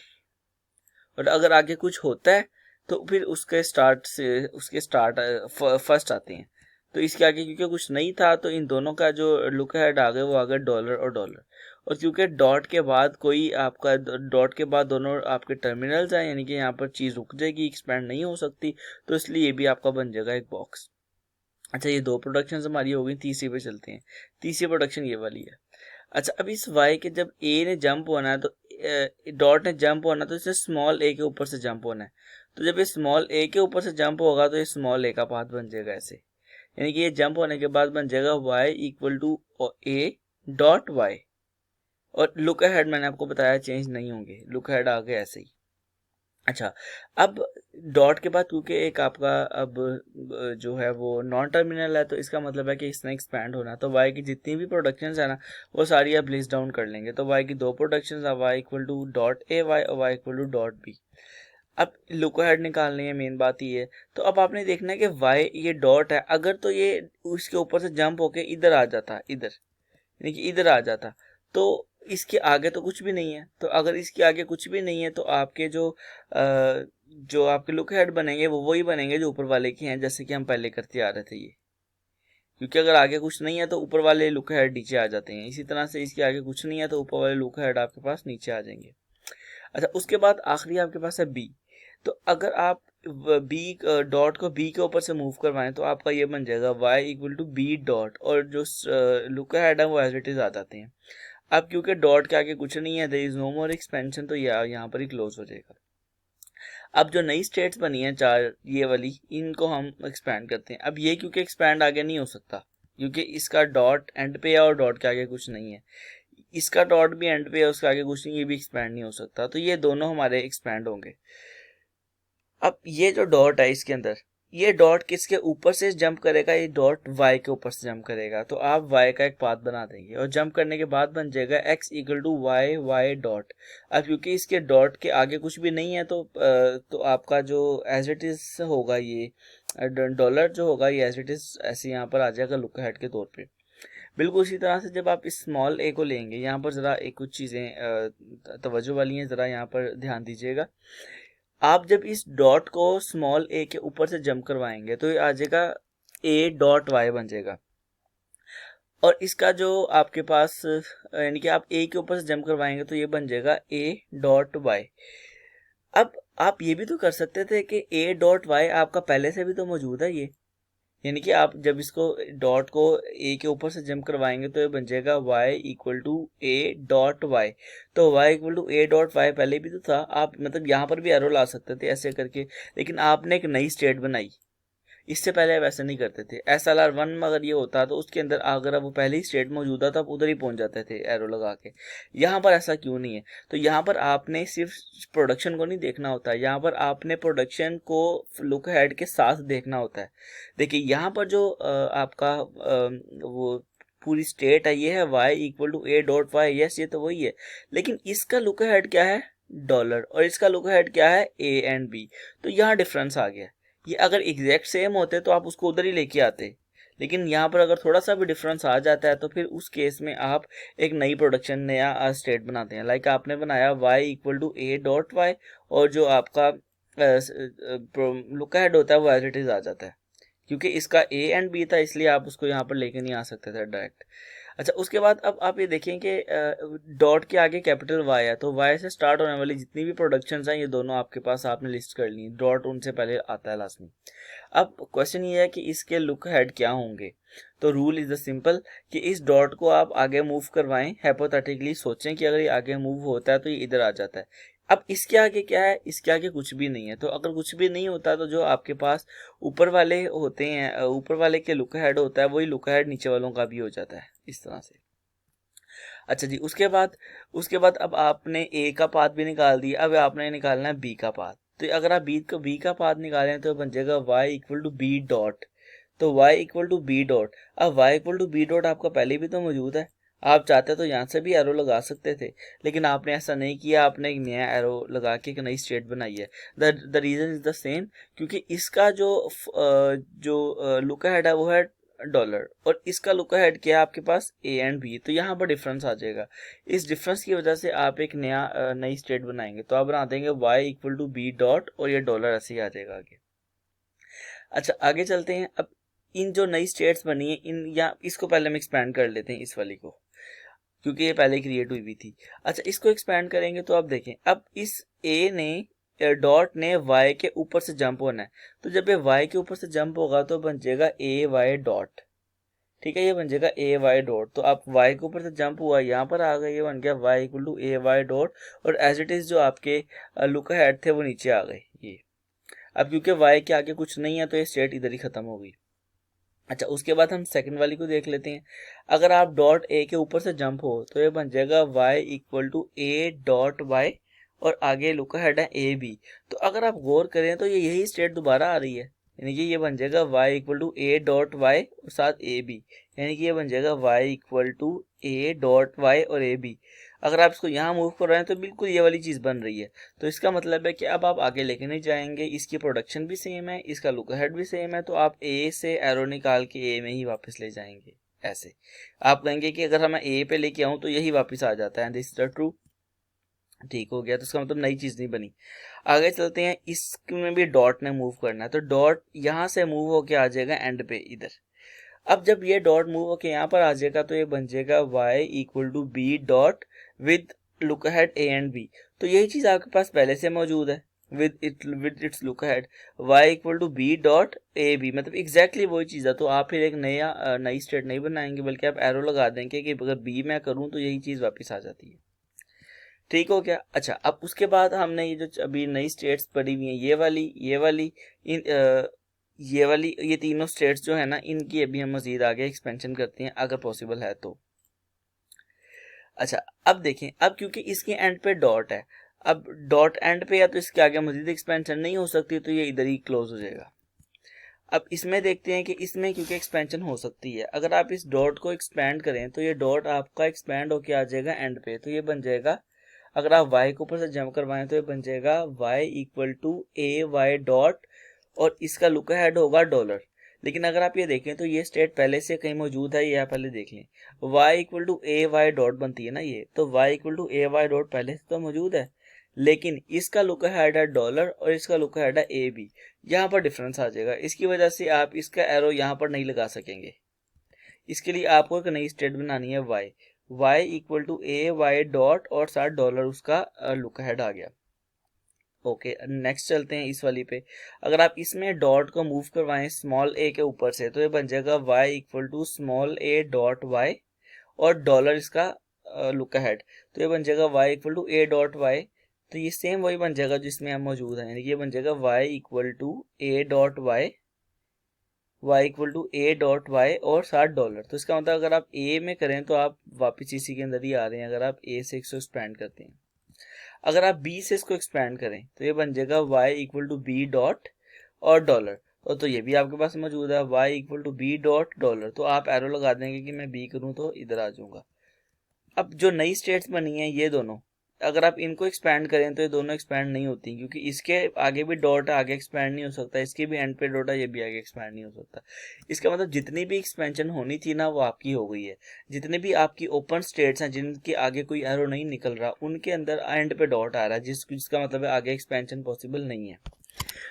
और अगर आगे कुछ होता है तो फिर उसके स्टार्ट फर्स्ट आते हैं। तो इसके आगे क्योंकि कुछ नहीं था तो इन दोनों का जो लुक अहेड आ गए वो आ गए डॉलर और डॉलर। और क्योंकि डॉट के बाद कोई आपका डॉट के बाद दोनों आपके टर्मिनल्स हैं, यानी कि यहाँ पर चीज़ रुक जाएगी, एक्सपेंड नहीं हो सकती, तो इसलिए ये भी आपका बन जाएगा एक बॉक्स। अच्छा, ये दो प्रोडक्शन हमारी हो गई, तीसरी पे चलते हैं। तीसरी प्रोडक्शन ये वाली है। अच्छा, अब इस वाई के जब ए ने जंप होना है तो डॉट ने जंप होना है, तो इसे स्मॉल ए के ऊपर से जंप होना है। तो जब ये स्मॉल ए के ऊपर से जंप होगा तो ये स्मॉल ए का पाथ बन जाएगा ऐसे, यानी कि ये जंप होने के बाद बन जाएगा y equal to A dot Y. और लुक अहेड मैंने आपको बताया चेंज नहीं होंगे, लुक अहेड आ गए ऐसे ही। अच्छा, अब डॉट के बाद क्योंकि एक आपका अब जो है वो नॉन टर्मिनल है, तो इसका मतलब है कि इसने एक्सपैंड होना, तो y की जितनी भी प्रोडक्शंस है ना वो सारी आप लिस्ट डाउन कर लेंगे। तो y की दो प्रोडक्शंस है, y equal to dot A Y और y equal to dot B. अब लुक अहेड निकालनी है, मेन बात ये है। तो अब आपने देखना है कि y ये डॉट है, अगर तो ये उसके ऊपर से जंप होके इधर आ जाता, इधर यानी कि इधर आ जाता, तो इसके आगे तो कुछ भी नहीं है। तो अगर इसके आगे कुछ भी नहीं है तो आपके जो आपके लुक हेड बनेंगे वो वही बनेंगे जो ऊपर वाले के हैं, जैसे कि हम पहले करते आ रहे थे ये। क्योंकि अगर आगे कुछ नहीं है तो ऊपर वाले लुक हेड नीचे आ जाते हैं, इसी तरह से इसके आगे कुछ नहीं है तो ऊपर वाले लुक हेड आपके पास नीचे आ जाएंगे। अच्छा, उसके बाद आखिरी आपके पास है बी। तो अगर आप बी डॉट को बी के ऊपर से मूव करवाएं तो आपका ये बन जाएगा y equal to B dot, और जो लुक अहेड है वो एज इट इज आ जाते हैं। अब क्योंकि डॉट के आगे कुछ नहीं है, there is no more expansion, तो यहाँ पर ही क्लोज हो जाएगा। अब जो नई स्टेट्स बनी हैं चार ये वाली, इनको हम एक्सपैंड करते हैं। अब ये क्योंकि एक्सपैंड आगे नहीं हो सकता क्योंकि इसका डॉट एंड पे है और डॉट के आगे कुछ नहीं है, इसका डॉट भी एंड पे है उसके आगे कुछ नहीं, ये भी एक्सपैंड नहीं हो सकता, तो ये दोनों हमारे एक्सपैंड होंगे। अब ये जो डॉट है इसके अंदर, ये डॉट किसके ऊपर से जंप करेगा, ये डॉट y के ऊपर से जंप करेगा, तो आप y का एक पाथ बना देंगे और जंप करने के बाद बन जाएगा x equal to Y Y dot. अब क्योंकि इसके डॉट के आगे कुछ भी नहीं है तो आपका जो एज इट इज होगा ये डॉलर जो होगा ये एज इट इज ऐसे यहाँ पर आ जाएगा लुक अहेड के तौर पे। बिल्कुल इसी तरह से जब आप इस स्मॉल ए को लेंगे, यहाँ पर ज़रा एक कुछ चीज़ें तवज्जो वाली हैं, ज़रा यहाँ पर ध्यान दीजिएगा। आप जब इस डॉट को स्मॉल ए के ऊपर से जंप करवाएंगे तो ये आ जाएगा ए डॉट वाई बन जाएगा, और इसका जो आपके पास यानी कि आप ए के ऊपर से जंप करवाएंगे तो ये बन जाएगा ए डॉट वाई। अब आप ये भी तो कर सकते थे कि ए डॉट वाई आपका पहले से भी तो मौजूद है ये, यानी कि आप जब इसको डॉट को ए के ऊपर से जंप करवाएंगे तो ये बन जाएगा y equal to A dot Y. तो y equal to A dot Y पहले भी तो था, आप मतलब यहाँ पर भी एरो ला सकते थे ऐसे करके, लेकिन आपने एक नई स्टेट बनाई, इससे पहले वैसे नहीं करते थे। SLR1 में अगर ये होता तो उसके अंदर अगर वो पहले ही स्टेट मौजूद था तो आप उधर ही पहुंच जाते थे एरो लगा के। यहाँ पर ऐसा क्यों नहीं है? तो यहाँ पर आपने सिर्फ प्रोडक्शन को नहीं देखना होता, यहाँ पर आपने प्रोडक्शन को लुक हेड के साथ देखना होता है। देखिए यहाँ पर जो आपका वो पूरी स्टेट है ये है y equal to A dot Y, yes ये तो वही है, लेकिन इसका लुक हेड क्या है डॉलर, और इसका लुक हेड क्या है ए एंड बी, तो यहाँ डिफरेंस आ गया। ये अगर एग्जैक्ट सेम होते तो आप उसको उधर ही लेके आते, लेकिन यहाँ पर अगर थोड़ा सा भी डिफरेंस आ जाता है तो फिर उस केस में आप एक नई प्रोडक्शन नया स्टेट बनाते हैं। लाइक आपने बनाया y equal to A dot Y, और जो आपका लुक हेड होता है वो एज इट इज आ जाता है, क्योंकि इसका ए एंड बी था इसलिए आप उसको यहाँ पर लेके नहीं आ सकते थे डायरेक्ट। अच्छा उसके बाद अब आप ये देखें कि डॉट के आगे कैपिटल वाई है, तो वाई से स्टार्ट होने वाली जितनी भी प्रोडक्शंस हैं ये दोनों आपके पास आपने लिस्ट कर ली, डॉट उनसे पहले आता है लास्ट में। अब क्वेश्चन ये है कि इसके लुक हेड क्या होंगे, तो रूल इज द सिंपल कि इस डॉट को आप आगे मूव करवाएं, हाइपोथेटिकली सोचें कि अगर ये आगे मूव होता है तो ये इधर आ जाता है। अब इसके आगे क्या है, इसके आगे कुछ भी नहीं है, तो अगर कुछ भी नहीं होता तो जो आपके पास ऊपर वाले होते हैं, ऊपर वाले के लुक हेड होता है वही लुक हेड नीचे वालों का भी हो जाता है इस तरह से। अच्छा जी, उसके बाद अब आपने ए का पाथ भी निकाल दिया, अब आपने निकालना है बी का पाथ। तो अगर आप बी का पाथ निकालें तो बन जाएगा y equal to B dot, तो y equal to B dot. अब y equal to B dot आपका पहले भी तो मौजूद है, आप चाहते तो यहाँ से भी एरो लगा सकते थे, लेकिन आपने ऐसा नहीं किया, आपने एक नया एरो लगा के एक नई स्टेट बनाई है। The reason is the same, क्योंकि इसका जो लुक हेड है वो है डॉलर, और इसका लुक हेड क्या है आपके पास ए एंड बी, तो यहाँ पर डिफरेंस आ जाएगा। इस डिफरेंस की वजह से आप एक नई स्टेट बनाएंगे, तो आप बना देंगे y equal to B dot, और ये डॉलर ऐसे ही आ जाएगा आगे। अच्छा आगे चलते हैं। अब इन जो नई स्टेट्स बनी है इन या इसको पहले हम एक्सपैंड कर लेते हैं इस वाली को, क्योंकि ये पहले क्रिएट हुई भी थी। अच्छा इसको एक्सपैंड करेंगे तो आप देखें, अब इस ए ने डॉट ने y के ऊपर से जंप होना है, तो जब ये y के ऊपर से जंप होगा तो बन जाएगा ए वाई डॉट, ठीक है, ये बन जाएगा ए वाई डॉट। तो आप y के ऊपर से जंप हुआ यहाँ पर आ गए, ये बन गया y equal to A Y dot, और एज इट इज जो आपके लुक हेड थे वो नीचे आ गए ये। अब क्योंकि y के आगे कुछ नहीं है तो ये स्टेट इधर ही खत्म हो गई। अच्छा उसके बाद हम सेकंड वाली को देख लेते हैं। अगर आप डॉट ए के ऊपर से जंप हो तो ये बन जाएगा y equal to A dot Y, और आगे लुक हेड है ए बी। तो अगर आप गौर करें तो ये यही स्टेट दोबारा आ रही है, यानी कि ये बन जाएगा y equal to A dot Y और साथ ए बी, यानी कि ये बन जाएगा y equal to A dot Y और ए बी। अगर आप इसको यहाँ मूव कर रहे हैं तो बिल्कुल ये वाली चीज़ बन रही है, तो इसका मतलब है कि अब आप आगे लेके नहीं जाएंगे, इसकी प्रोडक्शन भी सेम है, इसका लुक हेड भी सेम है, तो आप ए से एरो निकाल के ए में ही वापस ले जाएंगे। ऐसे आप कहेंगे कि अगर मैं ए पे लेके आऊँ तो यही वापस आ जाता है, दिस इज द ट्रू। ठीक हो गया, तो इसका मतलब नई चीज़ नहीं बनी। आगे चलते हैं, इसमें भी डॉट ने मूव करना है, तो डॉट यहाँ से मूव होके आ जाएगा एंड पे इधर। अब जब ये डॉट मूव होके यहाँ पर आ जाएगा तो ये बन जाएगा y equal to B dot with look head A and B. तो यही चीज़ आपके पास पहले से मौजूद है, with its look ahead y equal to B dot A B, मतलब एग्जैक्टली वही चीज़ है। तो आप फिर एक नई स्टेट नहीं बनाएंगे, बल्कि आप एरो लगा देंगे कि अगर बी मैं करूँ तो यही चीज़ वापस आ जाती है। ठीक हो गया। अच्छा, अब उसके बाद हमने ये जो अभी नई स्टेट्स पड़ी हुई हैं, ये तीनों स्टेट्स जो है ना, इनकी अभी हम मजीद आगे एक्सपेंशन करते हैं अगर पॉसिबल है तो। अच्छा, अब देखें, अब क्योंकि इसके एंड पे डॉट है, अब डॉट एंड पे या तो इसके आगे मजीद एक्सपेंशन नहीं हो सकती, तो ये इधर ही क्लोज हो जाएगा। अब इसमें देखते हैं कि इसमें क्योंकि एक्सपेंशन हो सकती है, अगर आप इस डॉट को एक्सपेंड करें तो ये डॉट आपका एक्सपेंड होके आ जाएगा एंड पे, तो ये बन जाएगा, अगर आप y को ऊपर से जंप करवाएं तो ये बन जाएगा y equal to A Y dot, और इसका लुक अहेड होगा डॉलर। लेकिन अगर आप ये देखें तो ये स्टेट पहले से कहीं मौजूद है, ये आप पहले देख लें, y equal to A Y dot बनती है ना ये, तो y equal to A Y dot पहले से तो मौजूद है, लेकिन इसका लुक अहेड है डॉलर और इसका लुक अहेड है ए बी, यहाँ पर डिफरेंस आ जाएगा। इसकी वजह से आप इसका एरो यहाँ पर नहीं लगा सकेंगे। इसके लिए आपको एक नई स्टेट बनानी है y equal to A Y dot और साथ डॉलर उसका लुक अहेड आ गया। ओके, नेक्स्ट चलते हैं इस वाली पे। अगर आप इसमें डॉट को मूव करवाएं स्मॉल ए के ऊपर से, तो ये बन जाएगा y equal to small A dot Y और डॉलर इसका लुक अहेड, तो ये बन जाएगा y equal to A dot Y. तो ये सेम वही बन जाएगा जिसमें हम मौजूद हैं, यानी कि ये बन जाएगा y equal to A dot Y, y equal to A dot Y और साथ डॉलर। तो इसका मतलब अगर आप a में करें तो आप वापस इसी के अंदर ही आ रहे हैं, अगर आप a से इसको एक्सपेंड करते हैं। अगर आप b से इसको एक्सपेंड करें तो ये बन जाएगा y equal to B dot और डॉलर, और तो ये भी आपके पास मौजूद है y equal to B dot dollar. तो आप एरो लगा देंगे कि मैं b करूं तो इधर आ जाऊंगा। अब जो नई स्टेट्स बनी हैं ये दोनों, अगर आप इनको एक्सपेंड करें तो ये दोनों एक्सपेंड नहीं होती, क्योंकि इसके आगे भी डॉट आगे एक्सपेंड नहीं हो सकता, इसके भी एंड पे डॉट है, ये भी आगे एक्सपेंड नहीं हो सकता। इसका मतलब जितनी भी एक्सपेंशन होनी थी ना वो आपकी हो गई है। जितने भी आपकी ओपन स्टेट्स हैं जिनके आगे कोई एरो नहीं निकल रहा, उनके अंदर एंड पे डॉट आ रहा है, जिसका मतलब है आगे एक्सपेंशन पॉसिबल नहीं है।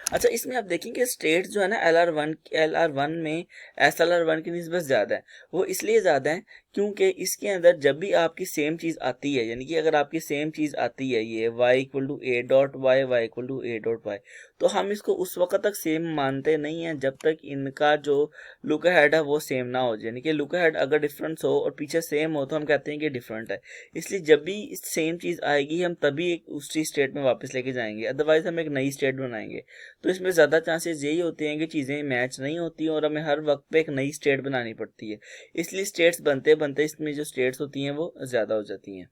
अच्छा, इसमें आप देखेंगे स्टेट्स जो है ना LR1 में SLR1 की निस्बत ज़्यादा है। वो इसलिए ज़्यादा है क्योंकि इसके अंदर जब भी आपकी सेम चीज़ आती है, यानी कि अगर आपकी सेम चीज़ आती है ये y equal to A dot Y, Y equal to A dot Y, तो हम इसको उस वक्त तक सेम मानते नहीं हैं जब तक इनका जो लुक अहेड है वो सेम ना हो जाए। यानी कि लुक अहेड अगर डिफरेंस हो और पीछे सेम हो तो हम कहते हैं कि डिफरेंट है। इसलिए जब भी सेम चीज़ आएगी हम तभी एक उसी स्टेट में वापस लेके जाएंगे, अदरवाइज हम एक नई स्टेट बनाएंगे। तो इसमें ज़्यादा चांसेस यही होते हैं कि चीज़ें मैच नहीं होती और हमें हर वक्त पे एक नई स्टेट बनानी पड़ती है। इसलिए स्टेट्स बनते बनते इसमें जो स्टेट्स होती हैं वो ज़्यादा हो जाती हैं।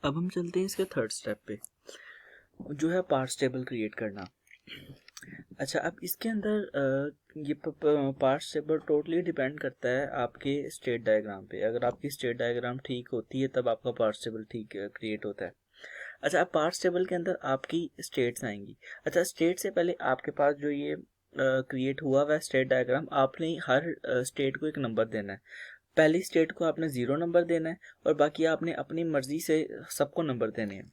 अब हम चलते हैं इसके थर्ड स्टेप पे, जो है पार्ट्स टेबल क्रिएट करना। अच्छा, अब इसके अंदर ये पार्ट्स टेबल टोटली डिपेंड करता है आपके स्टेट डायग्राम पे। अगर आपकी स्टेट डायग्राम ठीक होती है तब आपका पार्ट्स टेबल ठीक क्रिएट होता है। अच्छा, अब पार्ट्स टेबल के अंदर आपकी स्टेट्स आएंगी। अच्छा, स्टेट से पहले आपके पास जो ये क्रिएट हुआ हुआ स्टेट डायग्राम, आपने हर स्टेट को एक नंबर देना है। पहली स्टेट को आपने 0 नंबर देना है और बाकी आपने अपनी मर्जी से सबको नंबर देने हैं।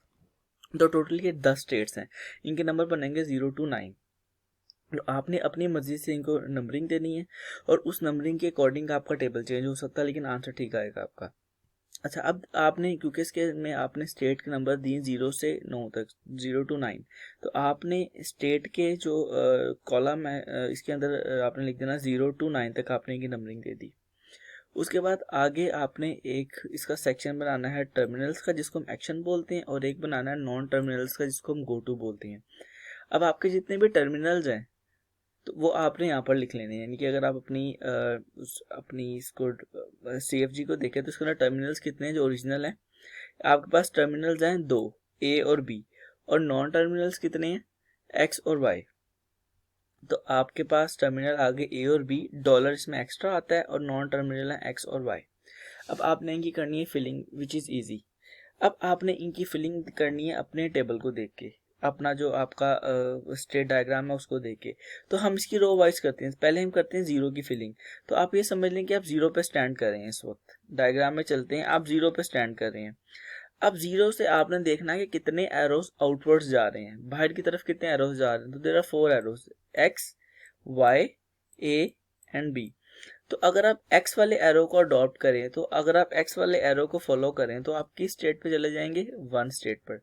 तो टोटल ये 10 स्टेट्स हैं, इनके नंबर बनेंगे 0 to 9। तो आपने अपनी मर्जी से इनको नंबरिंग देनी है और उस नंबरिंग के अकॉर्डिंग आपका टेबल चेंज हो सकता है, लेकिन आंसर ठीक आएगा आपका। अच्छा, अब आपने क्योंकि इसके में आपने स्टेट के नंबर दिए 0 से 9 तक, 0 to 9, तो आपने स्टेट के जो कॉलम है इसके अंदर आपने लिख देना 0 to 9 तक आपने इनकी नंबरिंग दे दी। उसके बाद आगे आपने एक इसका सेक्शन बनाना है टर्मिनल्स का, जिसको हम एक्शन बोलते हैं, और एक बनाना है नॉन टर्मिनल्स का, जिसको हम गो टू बोलते हैं। अब आपके जितने भी टर्मिनल्स हैं तो वो आपने यहाँ पर लिख लेने हैं। यानी कि अगर आप अपनी इसको CFG को देखें तो इसके अंदर टर्मिनल्स कितने हैं जो ओरिजिनल हैं। आपके पास टर्मिनल्स हैं 2, A और B, और नॉन टर्मिनल्स कितने हैं, X और Y। तो आपके पास टर्मिनल आगे A और B, डॉलर इसमें एक्स्ट्रा आता है, और नॉन टर्मिनल है X और Y। अब आपने इनकी करनी है फिलिंग, विच इज़ ईजी। अब आपने इनकी फिलिंग करनी है अपने टेबल को देख के, अपना जो आपका स्टेट डायग्राम है उसको देख के। तो हम इसकी रो वाइज करते हैं। पहले हम करते हैं 0 की फिलिंग। तो आप ये समझ लें कि आप 0 पे स्टैंड कर रहे हैं। इस वक्त डायग्राम में चलते हैं, आप 0 पे स्टैंड कर रहे हैं। अब 0 से आपने देखना है कि कितने एरोस आउटवर्ड्स जा रहे हैं, बाहर की तरफ कितने एरोस जा रहे हैं। तो there are 4 arrows, X, Y, A and B। तो अगर आप X वाले एरो को अडॉप्ट करें, तो अगर आप X वाले एरो को फॉलो करें तो आप किस स्टेट पे चले जाएंगे, 1 स्टेट पर।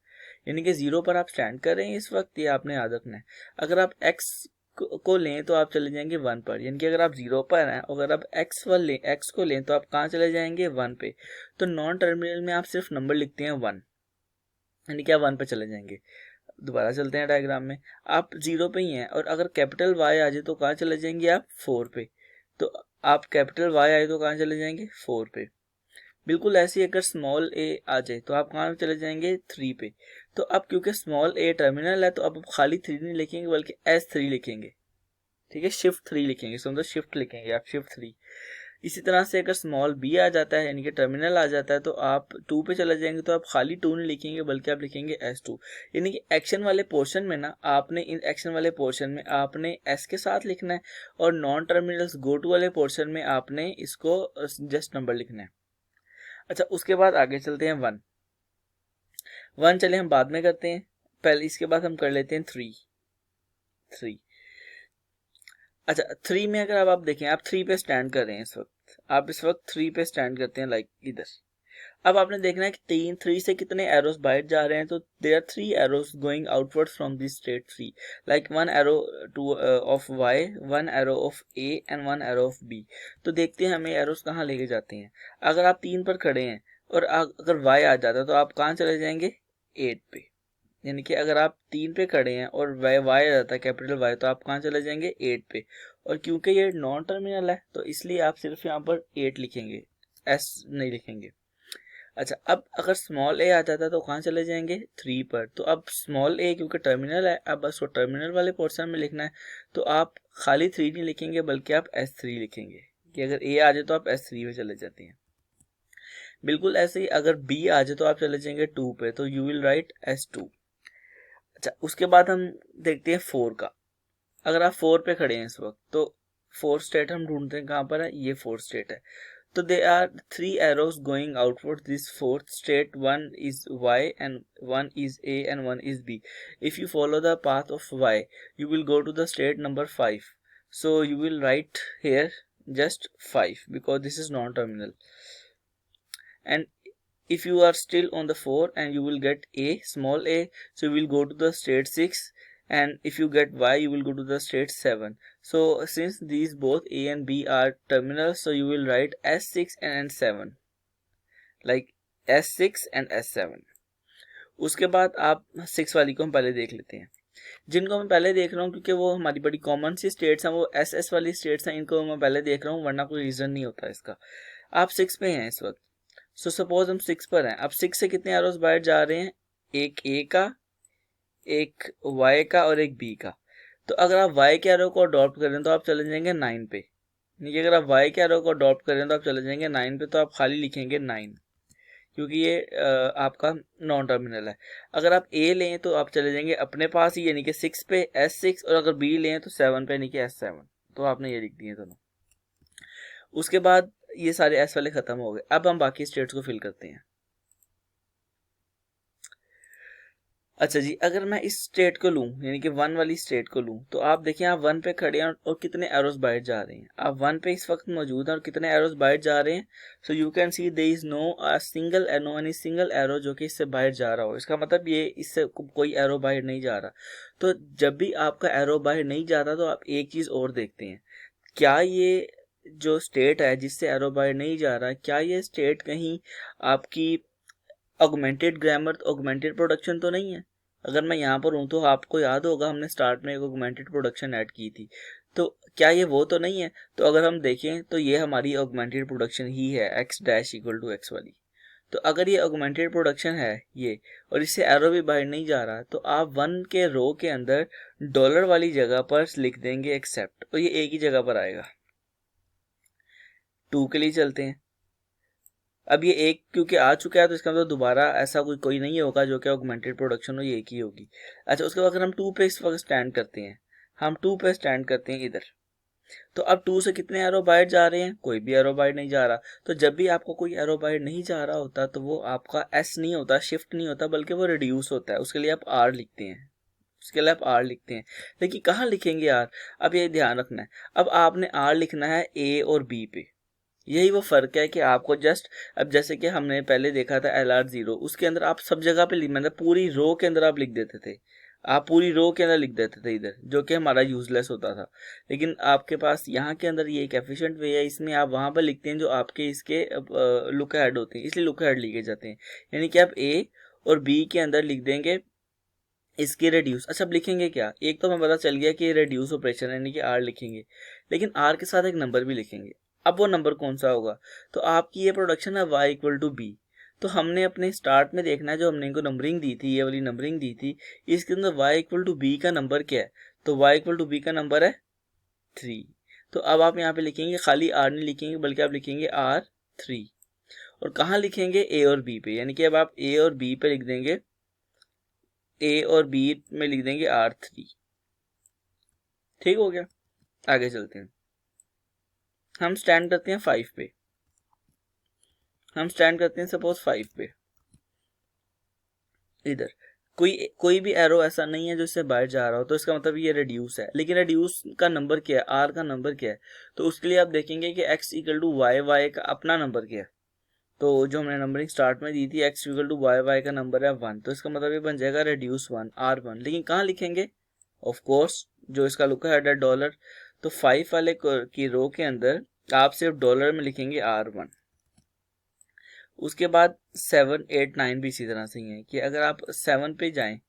यानी कि 0 पर आप स्टैंड कर रहे हैं इस वक्त, ये आपने याद रखना है। अगर आप x को लें तो आप चले जाएंगे 1 पर, यानी कि अगर आप 0 पर हैं, अगर आप x को लें तो आप कहाँ चले जाएंगे 1 पे। तो नॉन टर्मिनल में आप सिर्फ नंबर लिखते हैं 1, यानी कि आप 1 पे चले जाएंगे। दोबारा चलते हैं डायग्राम में, आप 0 पे ही हैं और अगर कैपिटल Y आ जाए तो कहाँ चले जाएंगे आप 4 पे। तो आप कैपिटल Y आए तो कहाँ चले जाएंगे 4 पे। बिल्कुल ऐसे ही अगर स्मॉल a आ जाए तो आप कहाँ चले जाएंगे 3 पे। तो अब क्योंकि स्मॉल a टर्मिनल है तो अब खाली 3 नहीं लिखेंगे बल्कि S3 लिखेंगे, ठीक है, शिफ्ट 3 लिखेंगे, समझो शिफ्ट लिखेंगे आप, शिफ्ट 3। इसी तरह से अगर स्मॉल b आ जाता है यानी कि टर्मिनल आ जाता है तो आप 2 पे चले जाएंगे, तो आप खाली 2 नहीं लिखेंगे बल्कि आप लिखेंगे S2। यानी कि एक्शन वाले पोर्शन में ना आपने, इन एक्शन वाले पोर्शन में आपने S के साथ लिखना है और नॉन टर्मिनल्स गो टू वाले पोर्शन में आपने इसको जस्ट नंबर लिखना है। अच्छा, उसके बाद आगे चलते हैं 1 चले हम बाद में करते हैं, पहले इसके बाद हम कर लेते हैं 3। अच्छा, 3 में अगर आप देखें, आप 3 पे स्टैंड कर रहे हैं इस वक्त, आप इस वक्त 3 पे स्टैंड करते हैं लाइक इधर। अब आपने देखना है कि 3 से कितने एरोस बाहर जा रहे हैं, तो there are 3 arrows going outward from this state 3, like 1 arrow to of y, 1 arrow of a and 1 arrow of b। तो देखते हैं हमें एरोस कहाँ लेके जाते हैं। अगर आप 3 पर खड़े हैं और अगर y आ जाता है तो आप कहाँ चले जाएंगे 8 पे। यानी कि अगर आप 3 पे खड़े हैं और वाई आ जाता है कैपिटल Y, तो आप कहाँ चले जाएंगे 8 पे। और क्योंकि ये नॉन टर्मिनल है तो इसलिए आप सिर्फ यहाँ पर 8 लिखेंगे, S नहीं लिखेंगे। अच्छा, अब अगर स्मॉल a आ जाता है तो कहाँ चले जाएंगे 3 पर। तो अब स्मॉल a क्योंकि टर्मिनल है, अब बस वो टर्मिनल वाले पोर्शन में लिखना है, तो आप खाली 3 नहीं लिखेंगे बल्कि आप S3 लिखेंगे, कि अगर a आ जाए तो आप S3 पे चले जाते हैं। बिल्कुल ऐसे ही अगर b आ जाए तो आप चले जाएंगे 2 पे, तो यू विल राइट S2। अच्छा, उसके बाद हम देखते हैं 4 का। अगर आप 4 पे खड़े हैं इस वक्त तो 4 स्टेट हम ढूंढते हैं कहाँ पर है, ये 4 स्टेट है। तो they are 3 arrows going outward this 4th state, 1 is y and 1 is a and 1 is b. If you follow the path of y, you will go to the state number 5. So you will write here just 5 because this is non-terminal. And if you are still on the 4 and you will get a, small a, so you will go to the state 6, and if you get y you will go to the state 7. So since these both a and b are terminals, so you will write S6 and S7, like S6 and S7. उसके बाद आप 6 वाली को हम पहले देख लेते हैं, जिनको मैं पहले देख रहा हूँ क्योंकि वो हमारी बड़ी कॉमन सी स्टेट्स हैं, वो SS वाली स्टेट्स हैं, इनको मैं पहले देख रहा हूँ वरना कोई रीज़न नहीं होता इसका। आप 6 पे हैं इस वक्त, सो सपोज हम 6 पर हैं। अब 6 से कितने एरोस बाहर जा रहे हैं, एक A का, एक Y का और एक B का। तो अगर आप Y के एरो को अडॉप्ट करें तो आप चले जाएंगे 9 पे, यानी अगर आप Y के एरो को अडॉप्ट करें तो आप चले जाएंगे 9 पे, तो आप खाली लिखेंगे 9 क्योंकि ये आपका नॉन टर्मिनल है। अगर आप A लें तो आप चले जाएंगे अपने पास ही, यानी कि 6 पे S6, और अगर B लें तो 7 पे, यानी कि S7। तो आपने ये लिख दिए दोनों। उसके बाद ये सारे S वाले खत्म हो गए। अब हम बाकी स्टेट्स को फिल करते हैं। अच्छा जी, अगर मैं इस स्टेट को लूं, यानी कि 1 वाली स्टेट को लूं, तो आप देखिए आप 1 पे खड़े हैं और कितने एरोस बाहर जा रहे हैं। आप 1 पे इस वक्त मौजूद हैं और कितने एरोस बाहर जा रहे हैं। So you can see there is no single arrow जो कि इससे बाहर जा रहा हो। इसका मतलब ये इससे कोई एरो बाहर नहीं जा रहा। तो जब भी आपका एरो बाहर नहीं जाता तो आप एक चीज और देखते हैं, क्या ये जो स्टेट है जिससे एरो बाहर नहीं जा रहा, क्या ये स्टेट कहीं आपकी ऑगमेंटेड ग्रामर, ऑगमेंटेड प्रोडक्शन तो नहीं है। अगर मैं यहाँ पर हूँ तो आपको याद होगा हमने स्टार्ट में एक ऑगमेंटेड प्रोडक्शन ऐड की थी, तो क्या ये वो तो नहीं है। तो अगर हम देखें तो ये हमारी ऑगमेंटेड प्रोडक्शन ही है, x dash equal to x वाली। तो अगर ये ऑगमेंटेड प्रोडक्शन है ये, और इससे एरो भी बाहर नहीं जा रहा, तो आप 1 के रो के अंदर डॉलर वाली जगह पर लिख देंगे एक्सेप्ट, और ये एक ही जगह पर आएगा। 2 के लिए चलते हैं। अब ये एक क्योंकि आ चुका है तो इसका मतलब दोबारा ऐसा कोई नहीं होगा जो कि ऑगमेंटेड प्रोडक्शन हो, ये एक ही होगी। अच्छा, उसके बाद अगर हम 2 पे इस वक्त स्टैंड करते हैं, हम 2 पे स्टैंड करते हैं इधर, तो अब 2 से कितने एरो बाहर जा रहे हैं, कोई भी एरो बाहर नहीं जा रहा। तो जब भी आपको कोई एरो बाहर नहीं जा रहा होता तो वो आपका S नहीं होता, शिफ्ट नहीं होता, बल्कि वो रिड्यूस होता है। उसके लिए आप R लिखते हैं, उसके लिए आप R लिखते हैं। लेकिन कहाँ लिखेंगे R, अब ये ध्यान रखना है। अब आपने R लिखना है A और B पे, यही वो फ़र्क है कि आपको जस्ट, अब जैसे कि हमने पहले देखा था LR0, उसके अंदर आप सब जगह पे मतलब पूरी रो के अंदर आप लिख देते थे, आप पूरी रो के अंदर लिख देते थे इधर, जो कि हमारा यूजलेस होता था। लेकिन आपके पास यहाँ के अंदर ये एक एफिशिएंट वे है, इसमें आप वहाँ पर लिखते हैं जो आपके इसके लुक हेड होते हैं, इसलिए लुक हेड लिखे जाते हैं। यानी कि आप ए और बी के अंदर लिख देंगे इसके रेड्यूस। अच्छा, अब लिखेंगे क्या, एक तो हमें पता चल गया कि रेड्यूस ऑपरेशन यानी कि आर लिखेंगे, लेकिन आर के साथ एक नंबर भी लिखेंगे। अब वो नंबर कौन सा होगा, तो आपकी ये प्रोडक्शन है y इक्वल टू बी। तो हमने अपने स्टार्ट में देखना है, जो हमने इनको नंबरिंग दी थी, ये वाली नंबरिंग दी थी, इसके अंदर y इक्वल टू बी का नंबर क्या है, तो y इक्वल टू बी का नंबर है 3। तो अब आप यहाँ पे लिखेंगे, खाली r नहीं लिखेंगे बल्कि आप लिखेंगे R3। और कहाँ लिखेंगे, ए और बी पे, यानी कि अब आप ए और बी पे लिख देंगे, ए और बी में लिख देंगे R3। ठीक हो गया, आगे चलते हैं। हम स्टैंड करते हैं 5 पे, हम स्टैंड करते हैं सपोज 5 पे। इधर कोई भी एरो ऐसा नहीं है जो इससे बाहर जा रहा हो, तो इसका मतलब ये रेड्यूस है। लेकिन रेड्यूस का नंबर क्या है, आर का नंबर क्या है, तो उसके लिए आप देखेंगे कि x equal to Y, Y का अपना नंबर क्या है। तो जो हमने नंबरिंग स्टार्ट में दी थी, x equal to Y, Y का नंबर है 1, तो इसका मतलब ये बन जाएगा रेड्यूस 1 R1। लेकिन कहाँ लिखेंगे, ऑफ कोर्स जो इसका लुक हेड है डॉलर, तो 5 वाले की रो के अंदर आप सिर्फ डॉलर में लिखेंगे R1। उसके बाद 7, 8, 9 भी इसी तरह से ही है कि अगर आप 7 पे जाएं,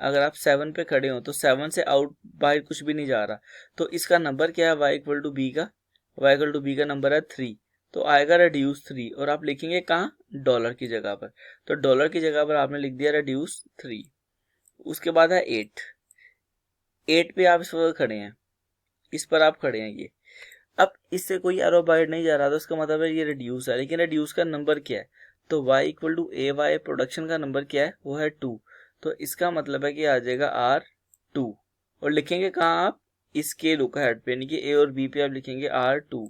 अगर आप 7 पे खड़े हो तो 7 से आउट बाहर कुछ भी नहीं जा रहा, तो इसका नंबर क्या है, y इक्वल टू बी का, y इक्वल टू बी का नंबर है 3, तो आएगा रेड्यूस 3। और आप लिखेंगे कहाँ, डॉलर की जगह पर, तो डॉलर की जगह पर आपने लिख दिया रेड्यूस 3। उसके बाद है 8 पे आप इस पर खड़े हैं, इस पर आप खड़े हैं ये। अब इससे कोई एरो बाहर नहीं जा रहा, तो इसका मतलब है ये रिड्यूस है, लेकिन रिड्यूस का नंबर क्या है, तो y equal to A Y, production का नंबर क्या है, वो है 2। तो इसका मतलब है कि आ जाएगा R2। और लिखेंगे कहाँ आप, इसके लुक हेड पे, यानी कि ए और बी पे आप लिखेंगे R2।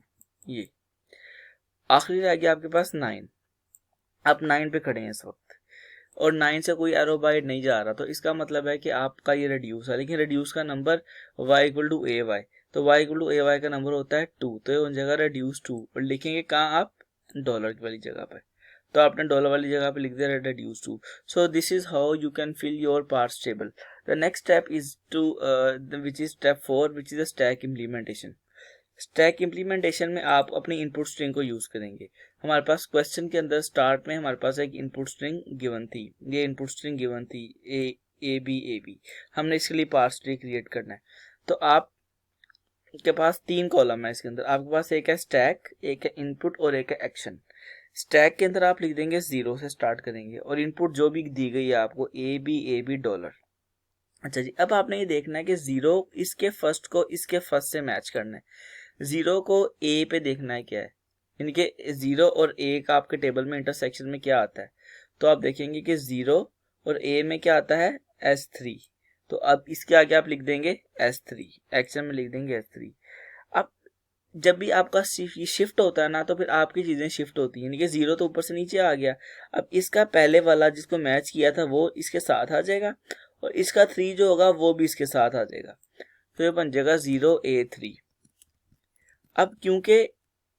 ये आखिरी रह गया आपके पास 9। आप 9 पे खड़े हैं इस वक्त, और 9 से कोई एरो बाइट नहीं जा रहा, तो इसका मतलब है कि आपका ये रिड्यूस है, लेकिन रिड्यूस का number y equal to A Y, तो y equal to A Y का नंबर होता है 2, तो ये उन जगह रिड्यूस 2। और लिखेंगे कहाँ आप, डॉलर वाली जगह पे, तो आपने डॉलर वाली जगह पे लिख दिया reduce 2। So this is how you can fill your parts table. The next step is to which is step 4, which is a stack implementation. Stack implementation में आप अपनी इनपुट स्ट्रिंग को यूज करेंगे। हमारे पास क्वेश्चन के अंदर स्टार्ट में हमारे पास एक इनपुट स्ट्रिंग गिवन थी, ये इनपुट स्ट्रिंग गिवन थी ए बी। हमने इसके लिए पार्स ट्री क्रिएट करना है। तो आप के पास 3 कॉलम है इसके अंदर, आपके पास एक है स्टैक, एक है इनपुट और एक है एक्शन। स्टैक के अंदर आप लिख देंगे 0 से स्टार्ट करेंगे, और इनपुट जो भी दी गई है आपको ए बी डॉलर। अच्छा जी, अब आपने ये देखना है कि 0 इसके फर्स्ट को इसके फर्स्ट से मैच करना है। 0 को ए पे देखना है क्या है, यानी कि 0 और ए का आपके टेबल में इंटरसेक्शन में क्या आता है, तो आप देखेंगे कि 0 और ए में क्या आता है, S3। तो अब इसके आगे आप लिख देंगे S3, एक्शन में लिख देंगे S3। अब जब भी आपका शिफ्ट होता है ना, तो फिर आपकी चीजें शिफ्ट होती हैं, यानी कि 0 तो ऊपर से नीचे आ गया, अब इसका पहले वाला जिसको मैच किया था वो इसके साथ आ जाएगा, और इसका 3 जो होगा वो भी इसके साथ आ जाएगा, तो ये बन जाएगा 0A3। अब क्योंकि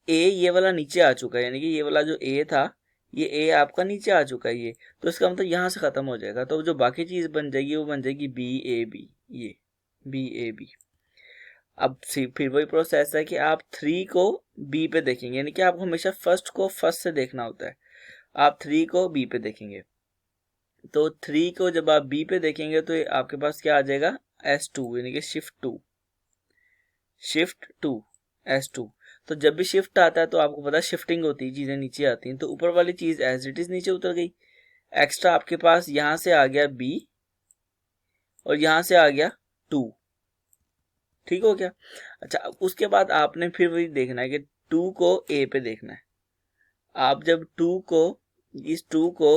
ए ये वाला नीचे आ चुका है, यानी कि ये वाला जो ए था, ये ए आपका नीचे आ चुका है ये, तो इसका मतलब यहाँ से खत्म हो जाएगा, तो जो बाकी चीज बन जाएगी वो बन जाएगी BAB, ये BAB। अब फिर वही प्रोसेस है कि आप 3 को बी पे देखेंगे, यानी कि आपको हमेशा फर्स्ट को फर्स्ट से देखना होता है। आप 3 को बी पे देखेंगे, तो 3 को जब आप बी पे देखेंगे तो आपके पास क्या आ जाएगा, S2, यानी कि शिफ्ट टू S2। तो जब भी शिफ्ट आता है तो आपको पता है शिफ्टिंग होती है, चीजें नीचे आती हैं, तो ऊपर वाली चीज एज इट इज नीचे उतर गई, एक्स्ट्रा आपके पास यहाँ से आ गया B और यहाँ से आ गया 2। ठीक हो गया। अच्छा, उसके बाद आपने फिर वही देखना है कि 2 को A पे देखना है। आप जब 2 को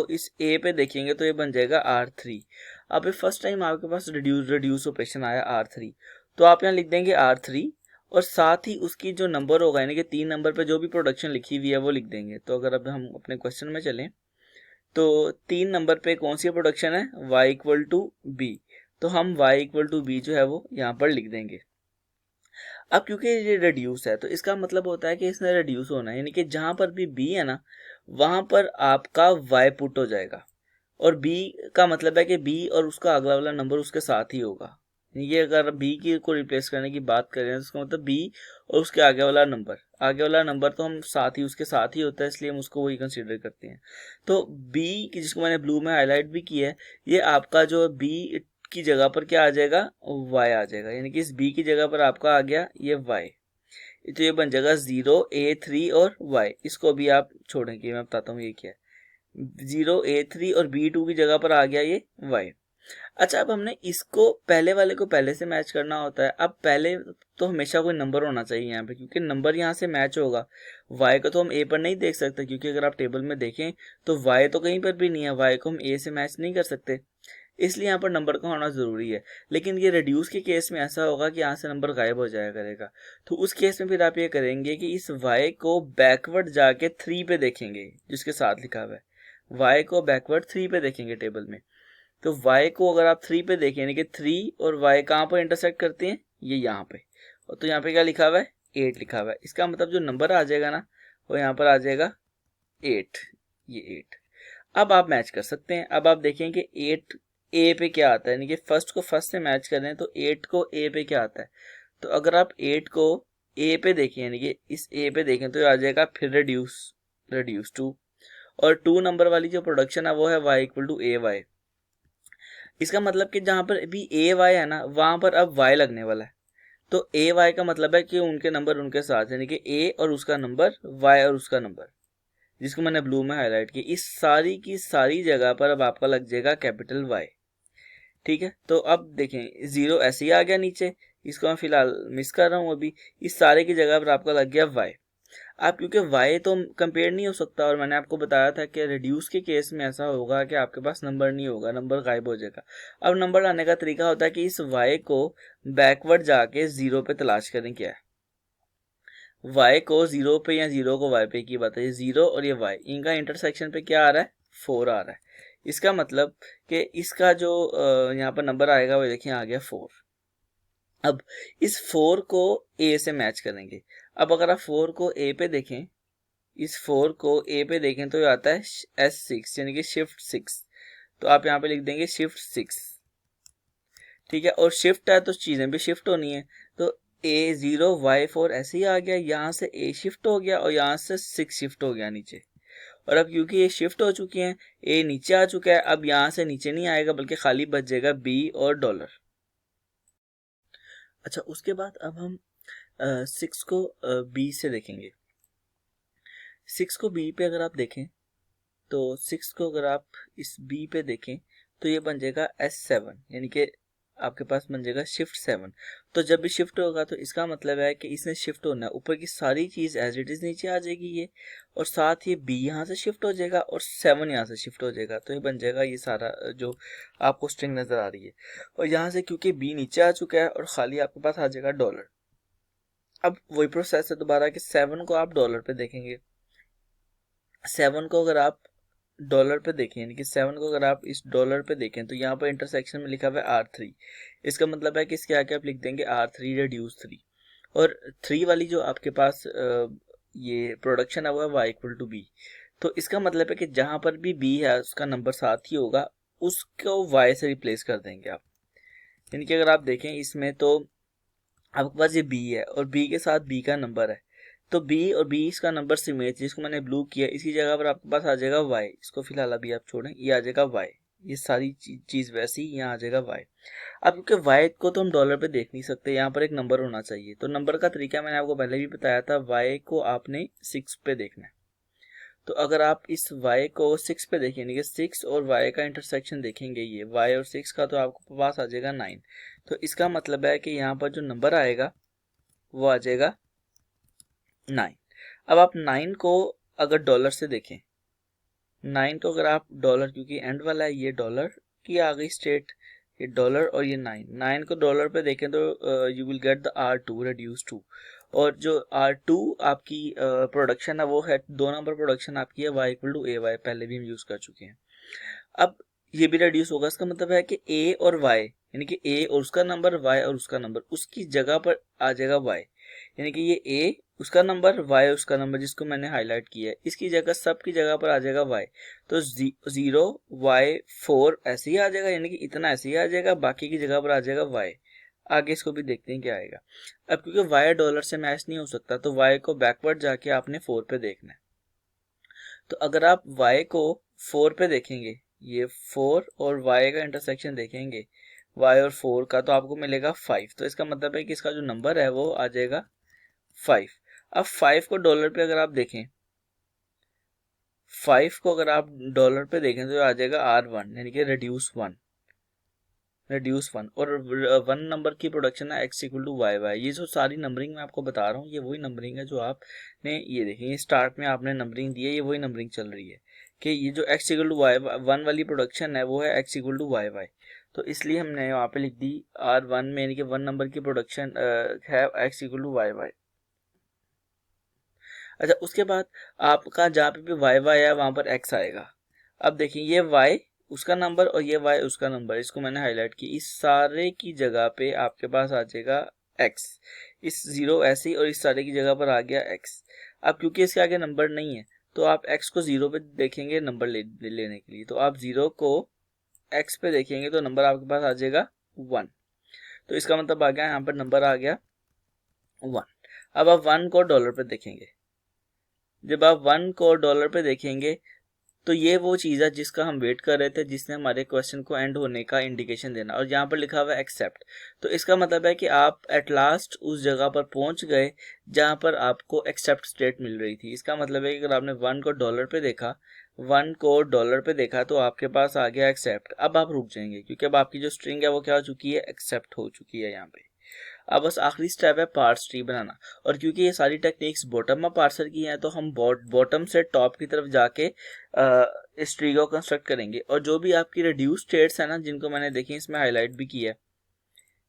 इस A पे देखेंगे तो ये बन जाएगा R3। अब फर्स्ट टाइम आपके पास रिड्यूस ऑपरेशन आया R3, तो आप यहाँ लिख देंगे R3, और साथ ही उसकी जो नंबर होगा, यानी कि 3 नंबर पे जो भी प्रोडक्शन लिखी हुई है वो लिख देंगे। तो अगर अब हम अपने क्वेश्चन में चलें, तो 3 नंबर पे कौन सी प्रोडक्शन है, y इक्वल टू बी, तो हम y इक्वल टू बी जो है वो यहाँ पर लिख देंगे। अब क्योंकि ये रिड्यूस है तो इसका मतलब होता है कि इसने रिड्यूस होना है, यानी कि जहां पर भी बी है ना वहां पर आपका वाई पुट हो जाएगा, और बी का मतलब है कि बी और उसका अगला वाला नंबर उसके साथ ही होगा। ये अगर बी की को रिप्लेस करने की बात करें तो उसका मतलब बी और उसके आगे वाला नंबर तो हम साथ ही उसके साथ ही होता है, इसलिए हम उसको वही कंसीडर करते हैं। तो बी की जिसको मैंने ब्लू में हाईलाइट भी किया है, ये आपका जो बी की जगह पर क्या आ जाएगा, y आ जाएगा, यानी कि इस b की जगह पर आपका आ गया ये y। तो ये बन जाएगा 0 a 3 और y। इसको भी आप छोड़ेंगे, मैं बताता हूँ ये क्या है। 0 a 3 और b 2 की जगह पर आ गया ये y। अच्छा, अब हमने इसको पहले वाले को पहले से मैच करना होता है। अब पहले तो हमेशा कोई नंबर होना चाहिए यहाँ पे, क्योंकि नंबर यहाँ से मैच होगा। y को तो हम a पर नहीं देख सकते, क्योंकि अगर आप टेबल में देखें तो y तो कहीं पर भी नहीं है, y को हम a से मैच नहीं कर सकते, इसलिए यहाँ पर नंबर का होना जरूरी है। लेकिन ये रिड्यूस के केस में ऐसा होगा कि यहाँ से नंबर गायब हो जाया करेगा। तो उस केस में फिर आप ये करेंगे कि इस y को बैकवर्ड जाके 3 पे देखेंगे, जिसके साथ लिखा हुआ है y को बैकवर्ड 3 पे देखेंगे टेबल में। तो y को अगर आप 3 पे देखें, यानी कि 3 और y कहाँ पर इंटरसेक्ट करते हैं, ये यहाँ पे। और तो यहाँ पे क्या लिखा हुआ है, 8 लिखा हुआ है। इसका मतलब जो नंबर आ जाएगा ना वो यहाँ पर आ जाएगा 8, ये 8। अब आप मैच कर सकते हैं। अब आप देखें कि 8 ए पे क्या आता है, यानी कि फर्स्ट को फर्स्ट से मैच कर रहे हैं, तो 8 को ए पे क्या आता है। तो अगर आप 8 को ए पे देखें, यानी कि इस ए पे देखें, तो आ जाएगा फिर रिड्यूस 2। और 2 नंबर वाली जो प्रोडक्शन है वो है y equal to A Y. इसका मतलब कि जहां पर अभी ए वाई है ना वहां पर अब y लगने वाला है। तो ए वाई का मतलब है कि उनके नंबर उनके साथ, यानी कि ए और उसका नंबर, y और उसका नंबर, जिसको मैंने ब्लू में हाईलाइट किया, इस सारी की सारी जगह पर अब आपका लग जाएगा कैपिटल Y। ठीक है, तो अब देखें 0 ऐसे ही आ गया नीचे, इसको मैं फिलहाल मिस कर रहा हूँ अभी। इस सारे की जगह पर आपका लग गया Y। अब क्योंकि Y तो कंपेयर नहीं हो सकता, और मैंने आपको बताया था कि रिड्यूस के केस में ऐसा होगा कि आपके पास नंबर नहीं होगा, नंबर गायब हो जाएगा। अब नंबर लाने का तरीका होता है कि इस Y को बैकवर्ड जाके 0 पे तलाश करें क्या है। y को 0 पे या 0 को y पे की बात है, 0 और ये y इनका इंटरसेक्शन पे क्या आ रहा है, 4 आ रहा है। इसका मतलब कि इसका जो यहाँ पर नंबर आएगा वो देखिए आ गया 4। अब इस 4 को a से मैच करेंगे। अब अगर आप 4 को a पे देखें, इस 4 को a पे देखें तो ये आता है S6, यानी कि शिफ्ट 6। तो आप यहाँ पे लिख देंगे शिफ्ट 6। ठीक है, और शिफ्ट है तो चीजें भी शिफ्ट होनी है। तो A0Y4 ऐसे ही आ गया, यहाँ से A शिफ्ट हो गया और यहाँ से 6 शिफ्ट हो गया नीचे। और अब क्योंकि ये शिफ्ट हो चुकी हैं, A नीचे आ चुका है, अब यहाँ से नीचे नहीं आएगा बल्कि खाली बच जाएगा B और डॉलर। अच्छा, उसके बाद अब हम 6 को B से देखेंगे। 6 को B पे अगर आप देखें तो 6 को अगर आप इस B पे देखें तो ये बन जाएगा S7, यानी कि आपके पास बन जाएगा शिफ्ट 7। तो जब भी शिफ्ट होगा तो इसका मतलब है कि इसने शिफ्ट होना है, ऊपर की सारी चीज एज इट इज नीचे आ जाएगी ये, और साथ ही B यहाँ से शिफ्ट हो जाएगा और 7 यहाँ से शिफ्ट हो जाएगा। तो ये बन जाएगा ये सारा जो आपको स्ट्रिंग नजर आ रही है। और यहाँ से क्योंकि B नीचे आ चुका है और खाली आपके पास आ जाएगा डॉलर। अब वही प्रोसेस है दोबारा कि 7 को आप डॉलर पे देखेंगे। 7 को अगर आप डॉलर पे देखें, यानी कि 7 को अगर आप इस डॉलर पे देखें तो यहाँ पर इंटरसेक्शन में लिखा हुआ है R3। इसका मतलब है कि इसके आगे आप लिख देंगे R3 रिड्यूस 3। और 3 वाली जो आपके पास ये प्रोडक्शन है वो है y इक्वल टू बी। तो इसका मतलब है कि जहां पर भी b है उसका नंबर साथ ही होगा, उसको y से रिप्लेस कर देंगे आप। यानी कि अगर आप देखें इसमें तो आपके पास ये b है और b के साथ b का नंबर है, तो b और b इसका नंबर सिमेट जिसको मैंने ब्लू किया, इसी जगह पर आपके पास आ जाएगा y। इसको फिलहाल अभी आप छोड़ें, ये आ जाएगा y। ये सारी चीज वैसी यहाँ आ जाएगा y। अब क्योंकि y को तो हम डॉलर पे देख नहीं सकते, यहाँ पर एक नंबर होना चाहिए। तो नंबर का तरीका मैंने आपको पहले भी बताया था, y को आपने 6 पे देखना है। तो अगर आप इस y को 6 पे देखेंगे, 6 और y का इंटरसेक्शन देखेंगे, ये y और 6 का, तो आपको पास आ जाएगा 9। तो इसका मतलब है कि यहाँ पर जो नंबर आएगा वो आ जाएगा 9। अब आप 9 को अगर डॉलर से देखें, 9 को अगर आप डॉलर, क्योंकि एंड वाला है, ये डॉलर की आ गई स्टेट, ये डॉलर और ये 9 को डॉलर पे देखें तो you will get the R2 reduce 2। और जो R2 आपकी प्रोडक्शन है वो है 2 नंबर प्रोडक्शन आपकी है y equal to A Y, पहले भी हम यूज कर चुके हैं। अब ये भी रिड्यूस होगा, इसका मतलब है कि a और y, यानी कि a और उसका नंबर, y और उसका नंबर, उसकी जगह पर आ जाएगा y। यानी कि ये ए उसका नंबर, वाई उसका नंबर जिसको मैंने हाईलाइट किया है, इसकी जगह सब की जगह पर आ जाएगा वाई। तो 0 वाई 4 ऐसे ही आ जाएगा, यानी कि इतना ऐसे ही आ जाएगा, बाकी की जगह पर आ जाएगा वाई। आगे इसको भी देखते हैं क्या आएगा। अब क्योंकि वाई डॉलर से मैच नहीं हो सकता तो वाई को बैकवर्ड जाके आपने 4 पे देखना है। तो अगर आप वाई को 4 पे देखेंगे, ये 4 और वाई का इंटरसेक्शन देखेंगे, वाई और 4 का, तो आपको मिलेगा 5। तो इसका मतलब है कि इसका जो नंबर है वो आ जाएगा 5। अब 5 को डॉलर पे अगर आप देखें, 5 को अगर आप डॉलर पे देखें तो आ जाएगा R1, यानी कि रिड्यूस 1, रिड्यूस 1। और 1 नंबर की प्रोडक्शन है x equal to Y Y. ये जो सारी नंबरिंग मैं आपको बता रहा हूँ ये वही नंबरिंग है जो आपने, ये देखें स्टार्ट में आपने नंबरिंग दी है, ये वही नंबरिंग चल रही है कि ये जो x इक्वल टू वाई 1 वाली प्रोडक्शन है वो है x equal to Y Y. तो इसलिए हमने यहाँ पे लिख दी R1 में, यानी कि 1 नंबर की प्रोडक्शन है x equal to Y Y. अच्छा, उसके बाद आपका जहाँ पे भी वाई वाई है वहां पर x आएगा। अब देखिए ये y उसका नंबर और ये y उसका नंबर, इसको मैंने हाईलाइट किया, इस सारे की जगह पे आपके पास आ जाएगा x, इस 0 ऐसे ही, और इस सारे की जगह पर आ गया x। अब क्योंकि इसके आगे नंबर नहीं है तो आप x को 0 पे देखेंगे नंबर लेने के लिए, तो आप 0 को x पे देखेंगे तो नंबर आपके पास आ जाएगा 1। तो इसका मतलब आ गया यहाँ पर नंबर आ गया 1। अब आप 1 को डॉलर पे देखेंगे, जब आप 1 को डॉलर पे देखेंगे तो ये वो चीज़ है जिसका हम वेट कर रहे थे, जिसने हमारे क्वेश्चन को एंड होने का इंडिकेशन देना, और यहाँ पर लिखा हुआ है एक्सेप्ट। तो इसका मतलब है कि आप एट लास्ट उस जगह पर पहुंच गए जहाँ पर आपको एक्सेप्ट स्टेट मिल रही थी। इसका मतलब है कि अगर आपने 1 को डॉलर पे देखा, 1 को डॉलर पे देखा तो आपके पास आ गया एक्सेप्ट। अब आप रुक जाएंगे क्योंकि अब आपकी जो स्ट्रिंग है वो क्या हो चुकी है, एक्सेप्ट हो चुकी है यहाँ पे। अब बस आखिरी स्टेप है पार्स ट्री बनाना, और क्योंकि ये सारी टेक्निक्स बॉटम अप पार्सर की हैं तो हम बॉटम से टॉप की तरफ जाके इस ट्री को कंस्ट्रक्ट करेंगे। और जो भी आपकी रिड्यूस स्टेट्स है ना, जिनको मैंने देखी इसमें हाईलाइट भी किया है,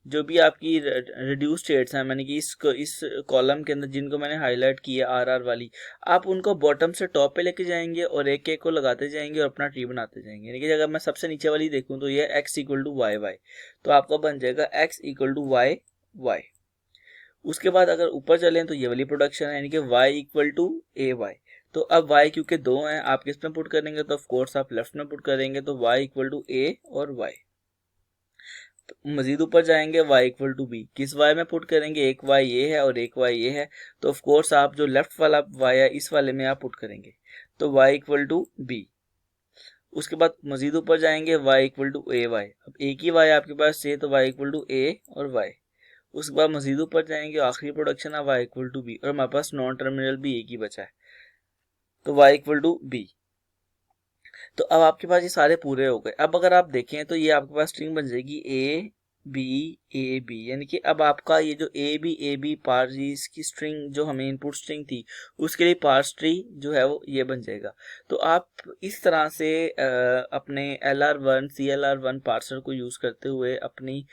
जो भी आपकी रिड्यूस स्टेट्स हैं, मैंने कि इस कॉलम के अंदर जिनको मैंने हाईलाइट किया आर वाली, आप उनको बॉटम से टॉप पे लेके जाएंगे और एक एक को लगाते जाएंगे और अपना ट्री बनाते जाएंगे। यानी कि अगर मैं सबसे नीचे वाली देखूं तो ये x equal to Y Y, तो आपका बन जाएगा x equal to Y Y. उसके बाद अगर ऊपर चलें तो ये वाली प्रोडक्शन है, यानी कि y equal to A Y. तो अब y क्योंकि दो हैं, आप किस में पुट करेंगे, तो ऑफ कोर्स आप लेफ्ट में पुट करेंगे, तो y इक्वल टू ए और y। तो मजीद ऊपर जाएंगे y इक्वल टू बी, किस y में पुट करेंगे, एक y ये है और एक y ये है, तो ऑफ कोर्स आप जो लेफ्ट वाला y है इस वाले में आप पुट करेंगे, तो y इक्वल टू बी। उसके बाद मजीद ऊपर जाएंगे y equal to A Y, अब एक ही y आपके पास है तो y इक्वल टू ए और y। उसके बाद मजीद ऊपर जाएंगे, आखिरी प्रोडक्शन है y इक्वल टू बी, और हमारे पास नॉन टर्मिनल भी एक ही बचा है, तो y इक्वल टू बी। तो अब आपके पास ये सारे पूरे हो गए। अब अगर आप देखें तो ये आपके पास स्ट्रिंग बन जाएगी ए बी, यानी कि अब आपका ये जो ए बी पार्स की स्ट्रिंग जो हमें इनपुट स्ट्रिंग थी उसके लिए पार्स ट्री जो है वो ये बन जाएगा। तो आप इस तरह से अपने LR1 CLR1 पार्सर को यूज़ करते हुए अपनी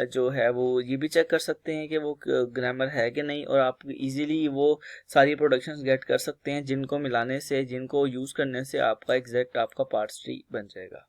जो है वो ये भी चेक कर सकते हैं कि वो ग्रामर है कि नहीं, और आप इजीली वो सारी प्रोडक्शंस गेट कर सकते हैं जिनको मिलाने से, जिनको यूज़ करने से आपका एग्जैक्ट आपका पार्स ट्री बन जाएगा।